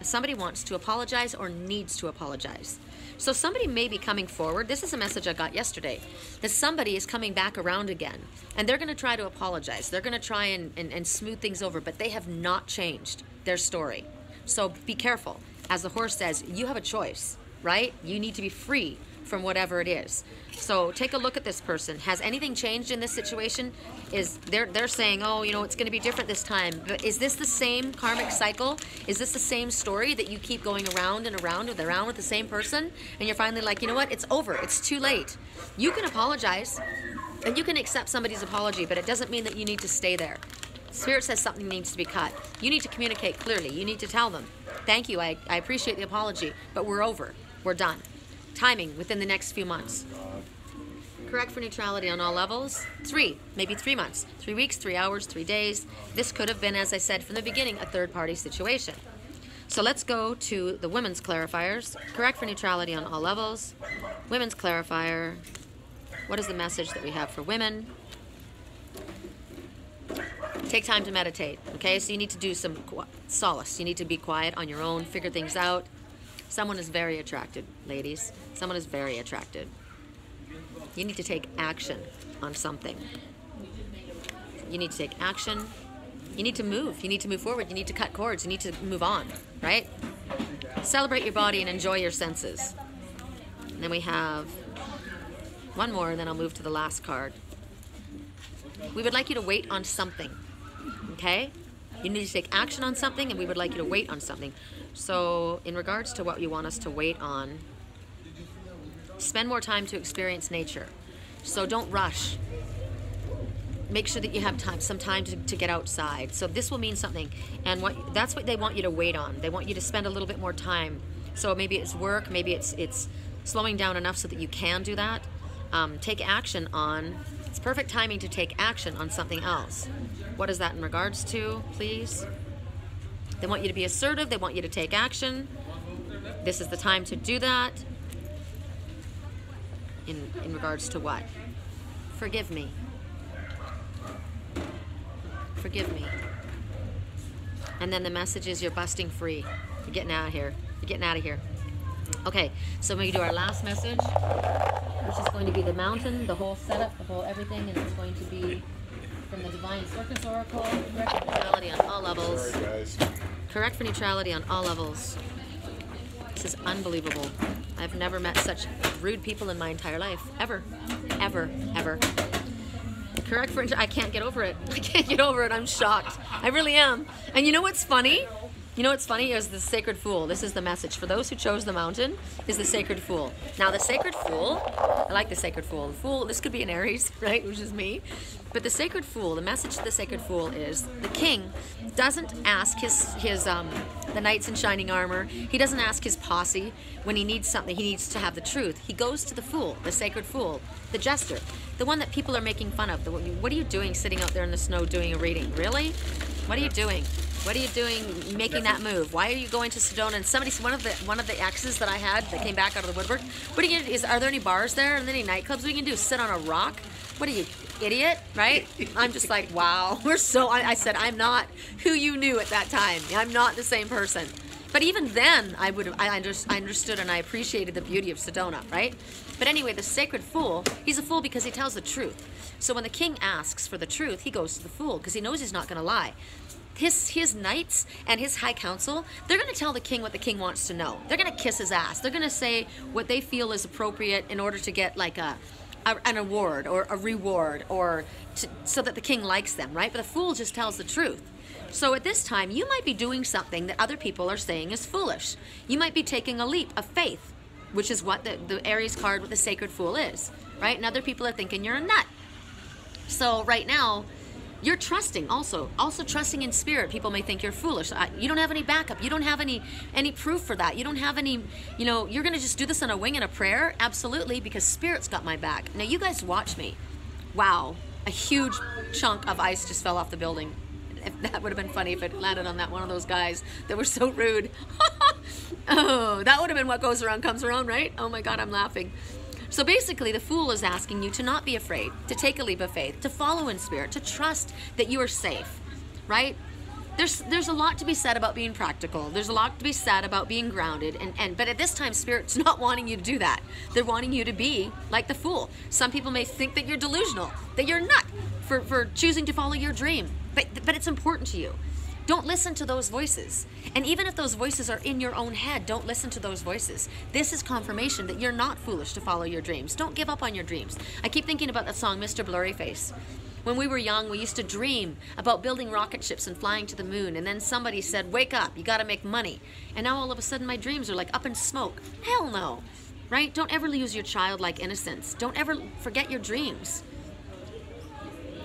Somebody wants to apologize or needs to apologize. So somebody may be coming forward. This is a message I got yesterday. That somebody is coming back around again. And they're going to try to apologize. They're going to try and smooth things over. But they have not changed their story. So be careful. As the horse says, you have a choice, right? You need to be free from whatever it is. So take a look at this person. Has anything changed in this situation? They're saying, oh, you know, it's going to be different this time. But is this the same karmic cycle? Is this the same story that you keep going around and around with the same person? And you're finally like, you know what? It's over. It's too late. You can apologize and you can accept somebody's apology, but it doesn't mean that you need to stay there. Spirit says something needs to be cut. You need to communicate clearly. You need to tell them, thank you, I appreciate the apology, but we're over. We're done. Timing within the next few months. Correct for neutrality on all levels. 3, maybe 3 months, 3 weeks, 3 hours, 3 days. This could have been, as I said from the beginning, a third-party situation. So let's go to the women's clarifiers. Correct for neutrality on all levels. Women's clarifier. What is the message that we have for women? Take time to meditate, okay? So you need to do some solace. You need to be quiet on your own, figure things out. Someone is very attracted, ladies. Someone is very attracted. You need to take action on something. You need to take action. You need to move. You need to move forward. You need to cut cords. You need to move on, right? Celebrate your body and enjoy your senses. And then we have one more, and then I'll move to the last card. We would like you to wait on something, okay? You need to take action on something, and we would like you to wait on something. So in regards to what you want us to wait on, spend more time to experience nature. So don't rush. Make sure that you have some time to get outside. So this will mean something. And that's what they want you to wait on. They want you to spend a little bit more time. So maybe it's work, maybe it's slowing down enough so that you can do that. Take action on, it's perfect timing to take action on something else. What is that in regards to, please? They want you to be assertive. They want you to take action. This is the time to do that. In regards to what? Forgive me. Forgive me. And then the message is you're busting free. You're getting out of here. You're getting out of here. Okay, so we do our last message, which is going to be the mountain, the whole setup, the whole everything, and it's going to be from the Divine Circus Oracle. Correct for neutrality on all levels. Sorry, guys. Correct for neutrality on all levels. This is unbelievable. I've never met such rude people in my entire life. Ever. Ever. Ever. Correct for... I can't get over it. I can't get over it. I'm shocked. I really am. And you know what's funny? You know what's funny is the Sacred Fool. This is the message. For those who chose the mountain, is the Sacred Fool. Now, the Sacred Fool... I like the Sacred Fool. The Fool, this could be an Aries, right? Which is me. But the Sacred Fool, the message to the Sacred Fool is the king doesn't ask his the knights in shining armor. He doesn't ask his posse when he needs something. He needs to have the truth. He goes to the fool, the sacred fool, the jester, the one that people are making fun of. What are you doing sitting out there in the snow doing a reading? Really? What are you doing? What are you doing making that move? Why are you going to Sedona? And somebody, one of the exes that I had that came back out of the woodwork, what are you gonna do? Are there any bars there? Are there any nightclubs? What are you gonna do? Sit on a rock? What are you, idiot? Right? I'm just like, wow. I said, I'm not who you knew at that time. I'm not the same person. But even then, I understood and I appreciated the beauty of Sedona, right? But anyway, the sacred fool, he's a fool because he tells the truth. So when the king asks for the truth, he goes to the fool because he knows he's not going to lie. His knights and his high council, they're going to tell the king what the king wants to know. They're going to kiss his ass. They're going to say what they feel is appropriate in order to get like an award or a reward or so that the king likes them, right? But the fool just tells the truth. So at this time, you might be doing something that other people are saying is foolish. You might be taking a leap of faith, which is what the Aries card with the sacred fool is, right? And other people are thinking you're a nut. So right now, you're trusting also trusting in spirit. People may think you're foolish. You don't have any backup. You don't have any proof for that. You don't have any, you're going to just do this on a wing and a prayer? Absolutely, because spirit's got my back. Now you guys watch me. Wow, a huge chunk of ice just fell off the building. That would have been funny if it landed on that one of those guys that were so rude. Oh, that would have been what goes around comes around, right? Oh my God, I'm laughing. So basically, the fool is asking you to not be afraid, to take a leap of faith, to follow in spirit, to trust that you are safe, right? There's a lot to be said about being practical. There's a lot to be said about being grounded. But at this time, Spirit's not wanting you to do that. They're wanting you to be like the fool. Some people may think that you're delusional, that you're nut for choosing to follow your dream. But it's important to you. Don't listen to those voices. And even if those voices are in your own head, don't listen to those voices. This is confirmation that you're not foolish to follow your dreams. Don't give up on your dreams. I keep thinking about that song, Mr. Blurryface. When we were young, we used to dream about building rocket ships and flying to the moon. And then somebody said, wake up, you got to make money. And now all of a sudden my dreams are like up in smoke. Hell no, right? Don't ever lose your childlike innocence. Don't ever forget your dreams.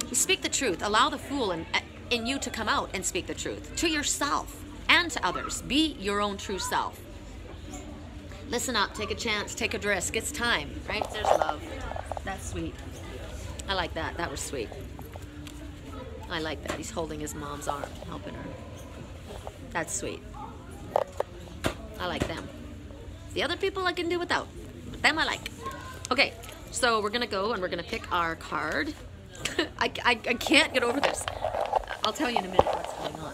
You speak the truth. Allow the fool in you to come out and speak the truth to yourself and to others. Be your own true self. Listen up, take a chance, take a risk. It's time, right? There's love. That's sweet. I like that. That was sweet. I like that. He's holding his mom's arm, helping her. That's sweet. I like them. The other people I can do without. But them I like. Okay, so we're going to go and we're going to pick our card. I can't get over this. I'll tell you in a minute what's going on.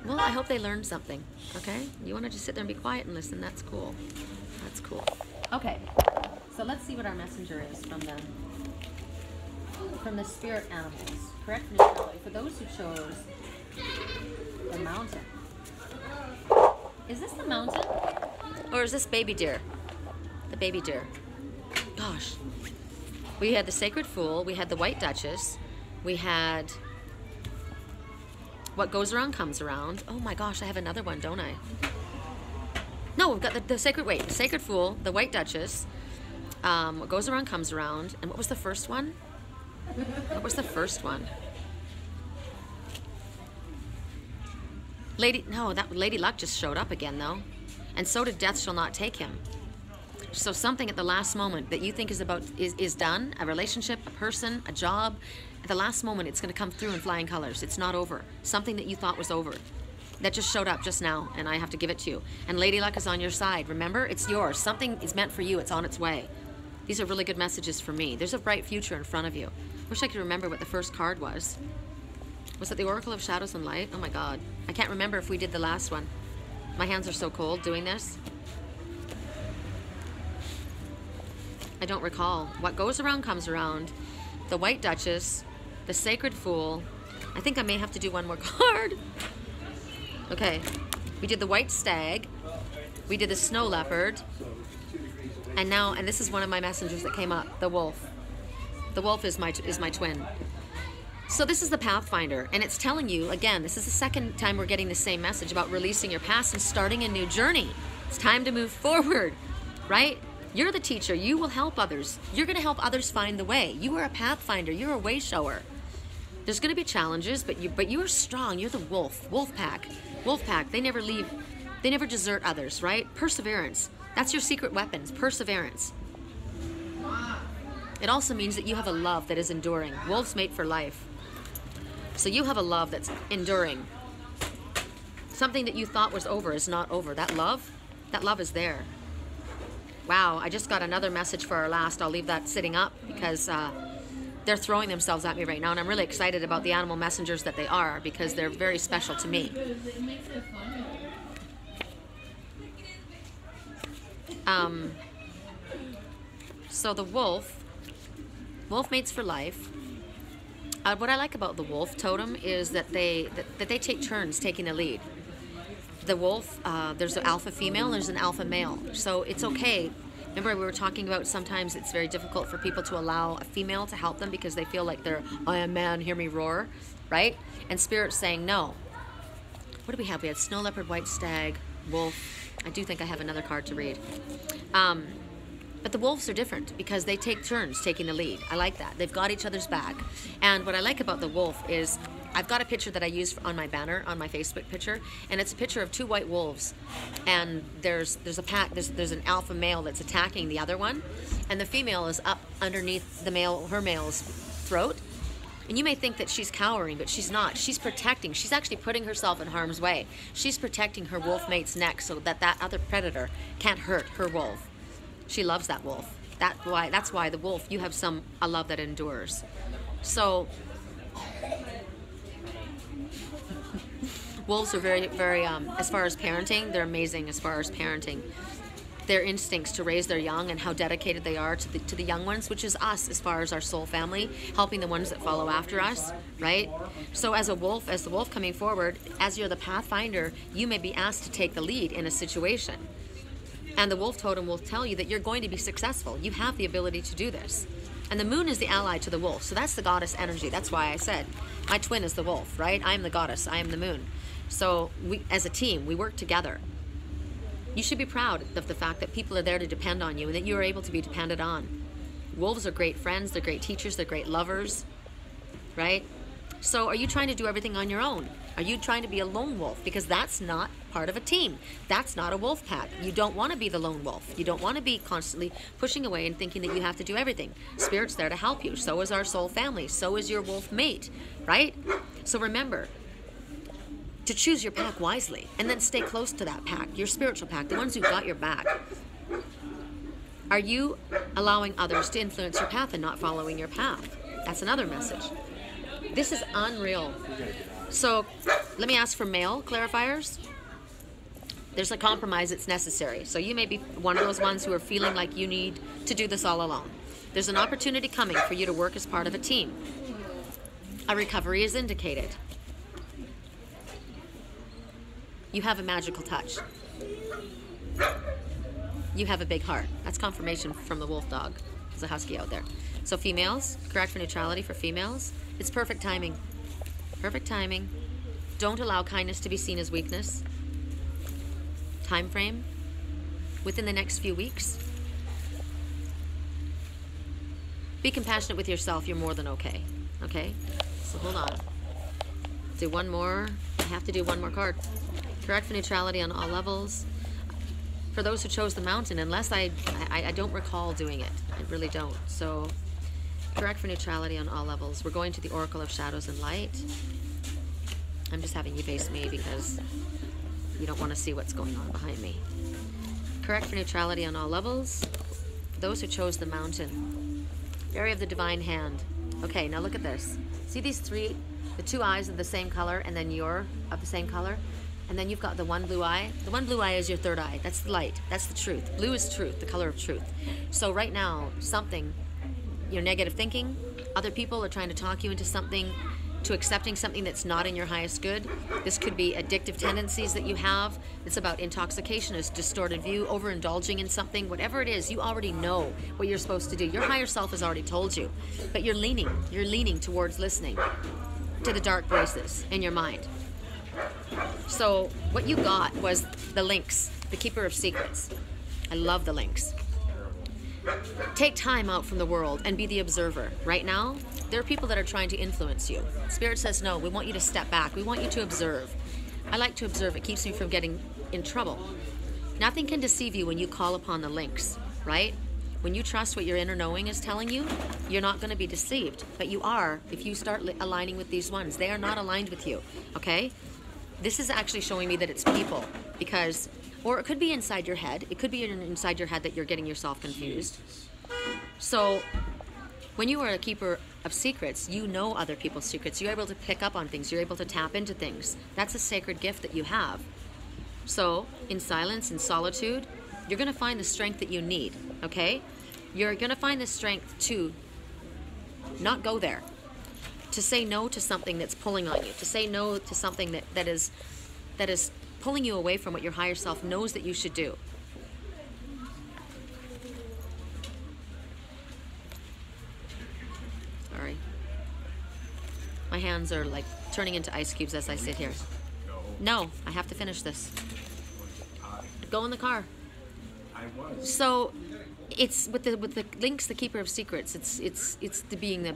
Well, I hope they learned something, okay? You want to just sit there and be quiet and listen, that's cool. That's cool. Okay, so let's see what our messenger is from the spirit animals. Correct neutrality. For those who chose the mountain. Is this the mountain? Or is this baby deer? The baby deer. Gosh. We had the Sacred Fool, we had the White Duchess, we had What Goes Around Comes Around. Oh my gosh, I have another one, don't I? No, we've got the Sacred Fool, the White Duchess, What Goes Around Comes Around, and what was the first one? What was the first one? Lady Luck just showed up again though, and so did Death Shall Not Take Him. So something at the last moment that you think is done, a relationship, a person, a job, at the last moment it's going to come through in flying colors. It's not over. Something that you thought was over. That just showed up just now, and I have to give it to you. And Lady Luck is on your side. Remember, it's yours. Something is meant for you. It's on its way. These are really good messages for me. There's a bright future in front of you. Wish I could remember what the first card was. Was it the Oracle of Shadows and Light? Oh my God. I can't remember if we did the last one. My hands are so cold doing this. I don't recall. What Goes Around Comes Around. The White Duchess. The Sacred Fool. I think I may have to do one more card. Okay. We did the White Stag. We did the Snow Leopard. And this is one of my messengers that came up. The Wolf. The Wolf is my twin. So this is the Pathfinder, and it's telling you, again, this is the second time we're getting the same message about releasing your past and starting a new journey. It's time to move forward, right? You're the teacher. You will help others. You're going to help others find the way. You are a Pathfinder. You're a way shower. There's going to be challenges, but you are strong. You're the wolf. Wolf pack. Wolf pack. They never leave. They never desert others, right? Perseverance. That's your secret weapons. Perseverance. It also means that you have a love that is enduring. Wolves mate for life. So you have a love that's enduring. Something that you thought was over is not over. That love is there. Wow, I just got another message for our last. I'll leave that sitting up because they're throwing themselves at me right now, and I'm really excited about the animal messengers that they are because they're very special to me. So the wolf mates for life. What I like about the wolf totem is that they take turns taking the lead. The wolf, there's an alpha female and there's an alpha male. So it's okay. Remember we were talking about sometimes it's very difficult for people to allow a female to help them because they feel like they're, I am man, hear me roar, right? And Spirit's saying no. What do we have? We had snow leopard, white stag, wolf. I do think I have another card to read. But the wolves are different because they take turns taking the lead. I like that. They've got each other's back. And what I like about the wolf is I've got a picture that I use on my banner, on my Facebook picture, and it's a picture of two white wolves. And there's a pack, there's an alpha male that's attacking the other one, and the female is up underneath her male's throat. And you may think that she's cowering, but she's not. She's protecting. She's actually putting herself in harm's way. She's protecting her wolf mate's neck so that that other predator can't hurt her wolf. She loves that wolf. That's why the wolf, you have a love that endures. So wolves are very, very, as far as parenting, they're amazing as far as parenting. Their instincts to raise their young and how dedicated they are to the young ones, which is us as far as our soul family, helping the ones that follow after us, right? So as the wolf coming forward, as you're the pathfinder, you may be asked to take the lead in a situation. And the wolf totem will tell you that you're going to be successful. You have the ability to do this. And the moon is the ally to the wolf. So that's the goddess energy. That's why I said my twin is the wolf, right? I am the goddess. I am the moon. So we, as a team, we work together. You should be proud of the fact that people are there to depend on you and that you are able to be depended on. Wolves are great friends. They're great teachers. They're great lovers, right? So are you trying to do everything on your own? Are you trying to be a lone wolf? Because that's not part of a team. That's not a wolf pack. You don't want to be the lone wolf. You don't want to be constantly pushing away and thinking that you have to do everything. Spirit's there to help you. So is our soul family. So is your wolf mate, right? So remember to choose your pack wisely and then stay close to that pack, your spiritual pack, the ones who've got your back. Are you allowing others to influence your path and not following your path? That's another message. This is unreal. So let me ask for male clarifiers. There's a compromise that's necessary. So you may be one of those ones who are feeling like you need to do this all alone. There's an opportunity coming for you to work as part of a team. A recovery is indicated. You have a magical touch. You have a big heart. That's confirmation from the wolf dog. There's a husky out there. So females, correct for neutrality for females. It's perfect timing. Perfect timing. Don't allow kindness to be seen as weakness. Time frame, within the next few weeks. Be compassionate with yourself. You're more than okay. Okay? So hold on. Do one more. I have to do one more card. Correct for neutrality on all levels. For those who chose the mountain, unless I don't recall doing it. I really don't. So correct for neutrality on all levels. We're going to the Oracle of Shadows and Light. I'm just having you face me because you don't want to see what's going on behind me. Correct for neutrality on all levels. For those who chose the mountain. Fairy of the Divine Hand. Okay, now look at this. See these three? The two eyes of the same color, and then you're of the same color. And then you've got the one blue eye. The one blue eye is your third eye. That's the light. That's the truth. Blue is truth, the color of truth. So right now, something, your negative thinking, other people are trying to talk you into something, to accepting something that's not in your highest good. This could be addictive tendencies that you have. It's about intoxication, a distorted view, overindulging in something. Whatever it is, you already know what you're supposed to do. Your higher self has already told you. But you're leaning towards listening to the dark voices in your mind. So what you got was the Lynx, the Keeper of Secrets. I love the Lynx. Take time out from the world and be the observer. Right now, there are people that are trying to influence you. Spirit says, no, we want you to step back. We want you to observe. I like to observe. It keeps me from getting in trouble. Nothing can deceive you when you call upon the links, right? When you trust what your inner knowing is telling you, you're not going to be deceived. But you are if you start aligning with these ones. They are not aligned with you, okay? This is actually showing me that it's people because, or it could be inside your head. It could be inside your head that you're getting yourself confused. So when you are a keeper of secrets, you know other people's secrets. You're able to pick up on things. You're able to tap into things. That's a sacred gift that you have. So in silence, in solitude, you're going to find the strength that you need, okay? You're going to find the strength to not go there, to say no to something that's pulling on you, to say no to something that is pulling you away from what your higher self knows that you should do. Sorry. My hands are like turning into ice cubes as I sit here. No, I have to finish this. Go in the car. So it's with the links, the keeper of secrets. It's the being the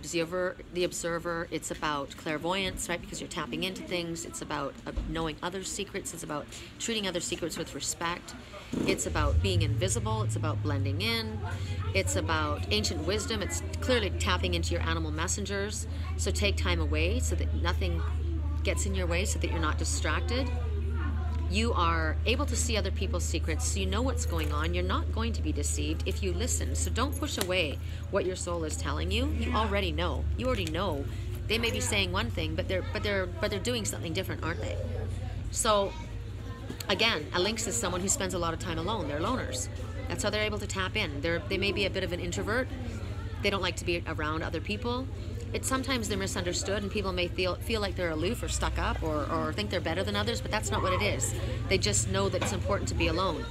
observer. It's about clairvoyance, right? Because you're tapping into things. It's about knowing others' secrets. It's about treating other secrets with respect. It's about being invisible. It's about blending in. It's about ancient wisdom. It's clearly tapping into your animal messengers. So take time away so that nothing gets in your way, so that you're not distracted. You are able to see other people's secrets, so you know what's going on. You're not going to be deceived if you listen. So don't push away what your soul is telling you. You already know. You already know. They may be saying one thing, but they're doing something different, aren't they? So again, a lynx is someone who spends a lot of time alone. They're loners. That's how they're able to tap in. They may be a bit of an introvert. They don't like to be around other people. Sometimes they're misunderstood and people may feel like they're aloof or stuck up or think they're better than others, but that's not what it is. They just know that it's important to be alone.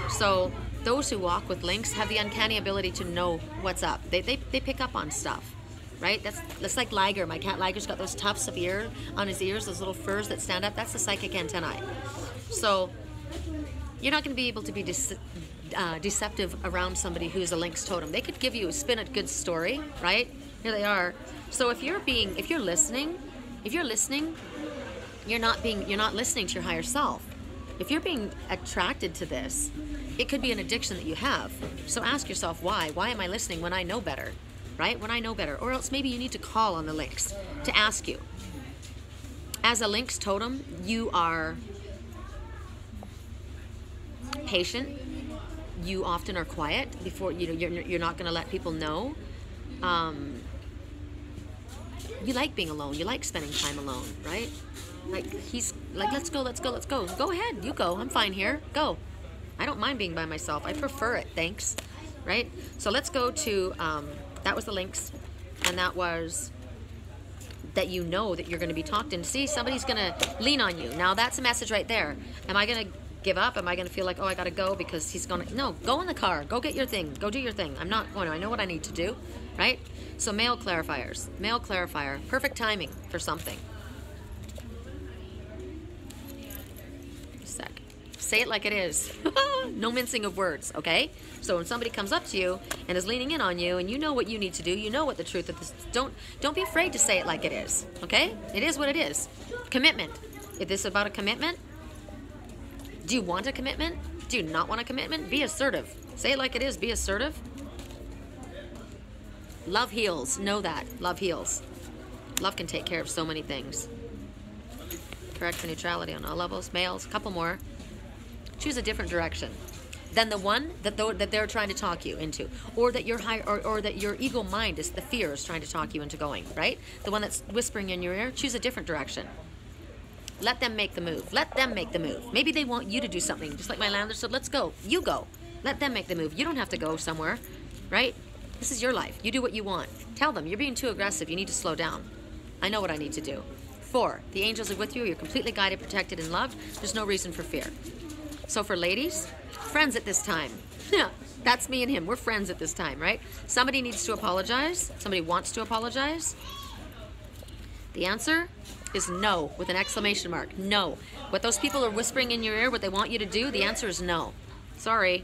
So those who walk with lynx have the uncanny ability to know what's up. They pick up on stuff, right? That's like Liger. My cat Liger's got those tufts of ear on his ears, those little furs that stand up. That's the psychic antennae. So you're not going to be able to be deceptive around somebody who's a lynx totem. They could give you a good story, right? Here they are. So if you're listening, you're not listening to your higher self. If you're being attracted to this, it could be an addiction that you have. So ask yourself why. Why am I listening when I know better? Right? When I know better. Or else maybe you need to call on the lynx to ask you. As a lynx totem, you are patient. You often are quiet before you're not going to let people know. You like being alone. You like spending time alone, right? Like he's like, let's go. Go ahead, you go. I'm fine here. Go. I don't mind being by myself. I prefer it. Thanks. Right? So let's go to that was the lynx, and that was that you know that you're going to be talked in. See, somebody's going to lean on you. Now that's a message right there. Am I going to give up? Am I going to feel like, oh, I got to go because he's going to... No, go in the car. Go get your thing. Go do your thing. I'm not going to. I know what I need to do, right? So male clarifiers. Male clarifier. Perfect timing for something. A sec. Say it like it is. No mincing of words, okay? So when somebody comes up to you and is leaning in on you and you know what you need to do, you know what the truth of this... Don't be afraid to say it like it is, okay? It is what it is. Commitment. If this is about a commitment... Do you want a commitment? Do you not want a commitment? Be assertive. Say it like it is. Be assertive. Love heals. Know that. Love heals. Love can take care of so many things. Correct for neutrality on all levels. Males, a couple more. Choose a different direction than the one that they're trying to talk you into, or that your or that your ego mind is the fear is trying to talk you into going. Right? The one that's whispering in your ear. Choose a different direction. Let them make the move. Let them make the move. Maybe they want you to do something. Just like my lander said, let's go. You go. Let them make the move. You don't have to go somewhere, right? This is your life. You do what you want. Tell them, you're being too aggressive. You need to slow down. I know what I need to do. 4, the angels are with you. You're completely guided, protected, and loved. There's no reason for fear. So for ladies, friends at this time. That's me and him. We're friends at this time, right? Somebody needs to apologize. Somebody wants to apologize. The answer is no, with an exclamation mark. No. What those people are whispering in your ear, what they want you to do, the answer is no. Sorry.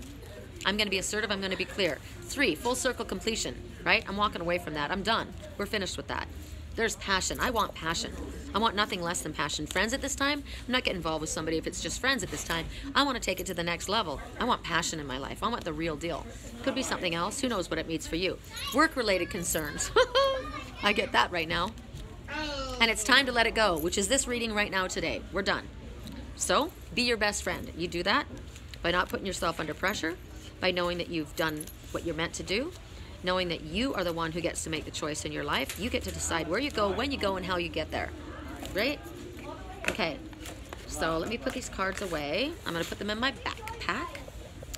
I'm going to be assertive. I'm going to be clear. 3, full circle completion, right? I'm walking away from that. I'm done. We're finished with that. There's passion. I want passion. I want nothing less than passion. Friends at this time, I'm not getting involved with somebody if it's just friends at this time. I want to take it to the next level. I want passion in my life. I want the real deal. Could be something else. Who knows what it means for you? Work-related concerns. I get that right now. And it's time to let it go, which is this reading right now today. We're done. So, be your best friend. You do that by not putting yourself under pressure, by knowing that you've done what you're meant to do, knowing that you are the one who gets to make the choice in your life. You get to decide where you go, when you go, and how you get there. Right? Okay. So let me put these cards away. I'm going to put them in my backpack.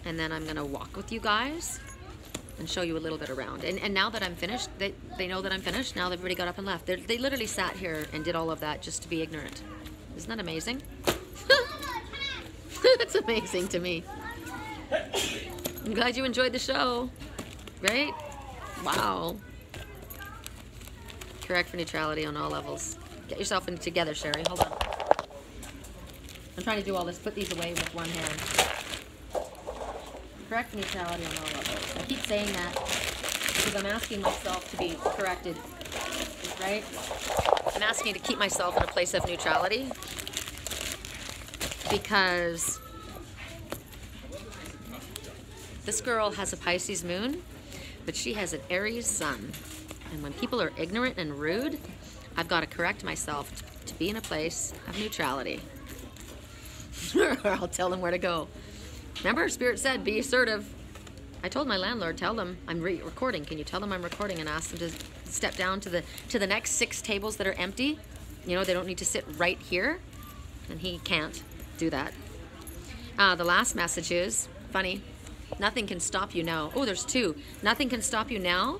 And then I'm going to walk with you guys and show you a little bit around. And now that I'm finished, they know that I'm finished. Now everybody got up and left. They literally sat here and did all of that just to be ignorant. Isn't that amazing? That's amazing to me. I'm glad you enjoyed the show. Right? Wow. Correct for neutrality on all levels. Get yourself in together, Sherry. Hold on. I'm trying to do all this. Put these away with one hand. Correct for neutrality on all levels. I keep saying that because I'm asking myself to be corrected. Right? I'm asking to keep myself in a place of neutrality because this girl has a Pisces moon, but she has an Aries sun. And when people are ignorant and rude, I've got to correct myself to be in a place of neutrality. Or I'll tell them where to go. Remember, Spirit said, be assertive. I told my landlord, tell them I'm recording. Can you tell them I'm recording, and ask them to step down to the next 6 tables that are empty? You know, they don't need to sit right here. And he can't do that. The last message is, funny, nothing can stop you now. Oh, there's 2. Nothing can stop you now.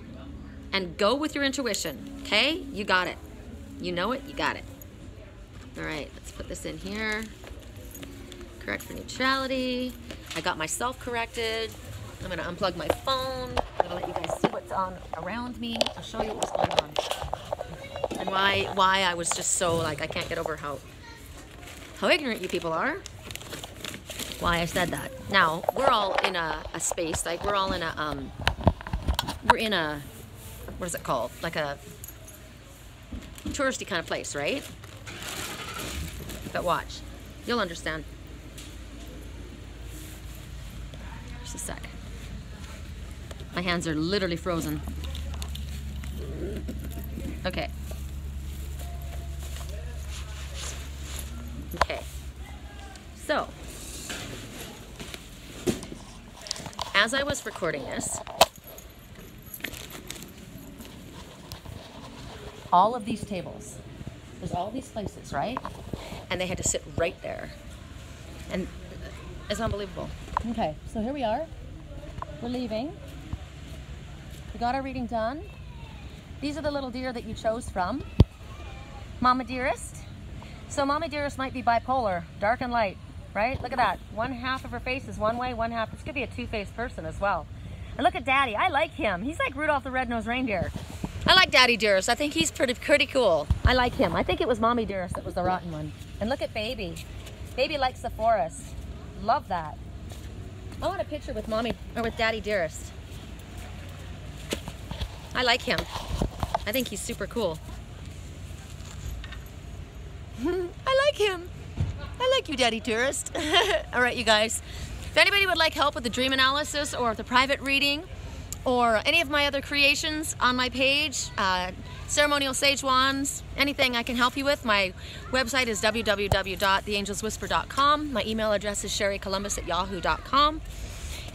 And go with your intuition, okay? You got it. You know it, you got it. All right, let's put this in here. Correct for neutrality. I got myself corrected. I'm gonna unplug my phone. I'm gonna let you guys see what's on around me. I'll show you what's going on. And why I was just so, like, I can't get over how ignorant you people are. Why I said that. Now, we're all in a space, like we're all in a, what is it called? Like a touristy kind of place, right? But watch, you'll understand. Just a sec. My hands are literally frozen. Okay. Okay. So, as I was recording this, all of these tables, there's all these places, right? And they had to sit right there. And it's unbelievable. Okay, so here we are. We're leaving. We got our reading done. These are the little deer that you chose from. Mama Dearest. So Mama Dearest might be bipolar, dark and light, right? Look at that. One half of her face is one way, one half. This could be a two-faced person as well. And look at Daddy. I like him. He's like Rudolph the Red-Nosed Reindeer. I like Daddy Dearest. I think he's pretty cool. I like him. I think it was Mommy Dearest that was the rotten one. And look at Baby. Baby likes the forest. Love that. I want a picture with Mommy or with Daddy Dearest. I like him. I think he's super cool. I like him. I like you, Daddy Dearest. All right, you guys. If anybody would like help with the dream analysis or the private reading or any of my other creations on my page, ceremonial sage wands, anything I can help you with, my website is www.theangelswhisper.com. My email address is sherrycolumbus@yahoo.com.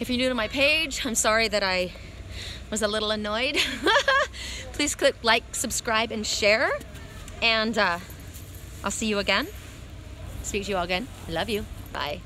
If you're new to my page, I'm sorry that I was a little annoyed. Please click like, subscribe, and share. And I'll see you again. Speak to you all again. I love you. Bye.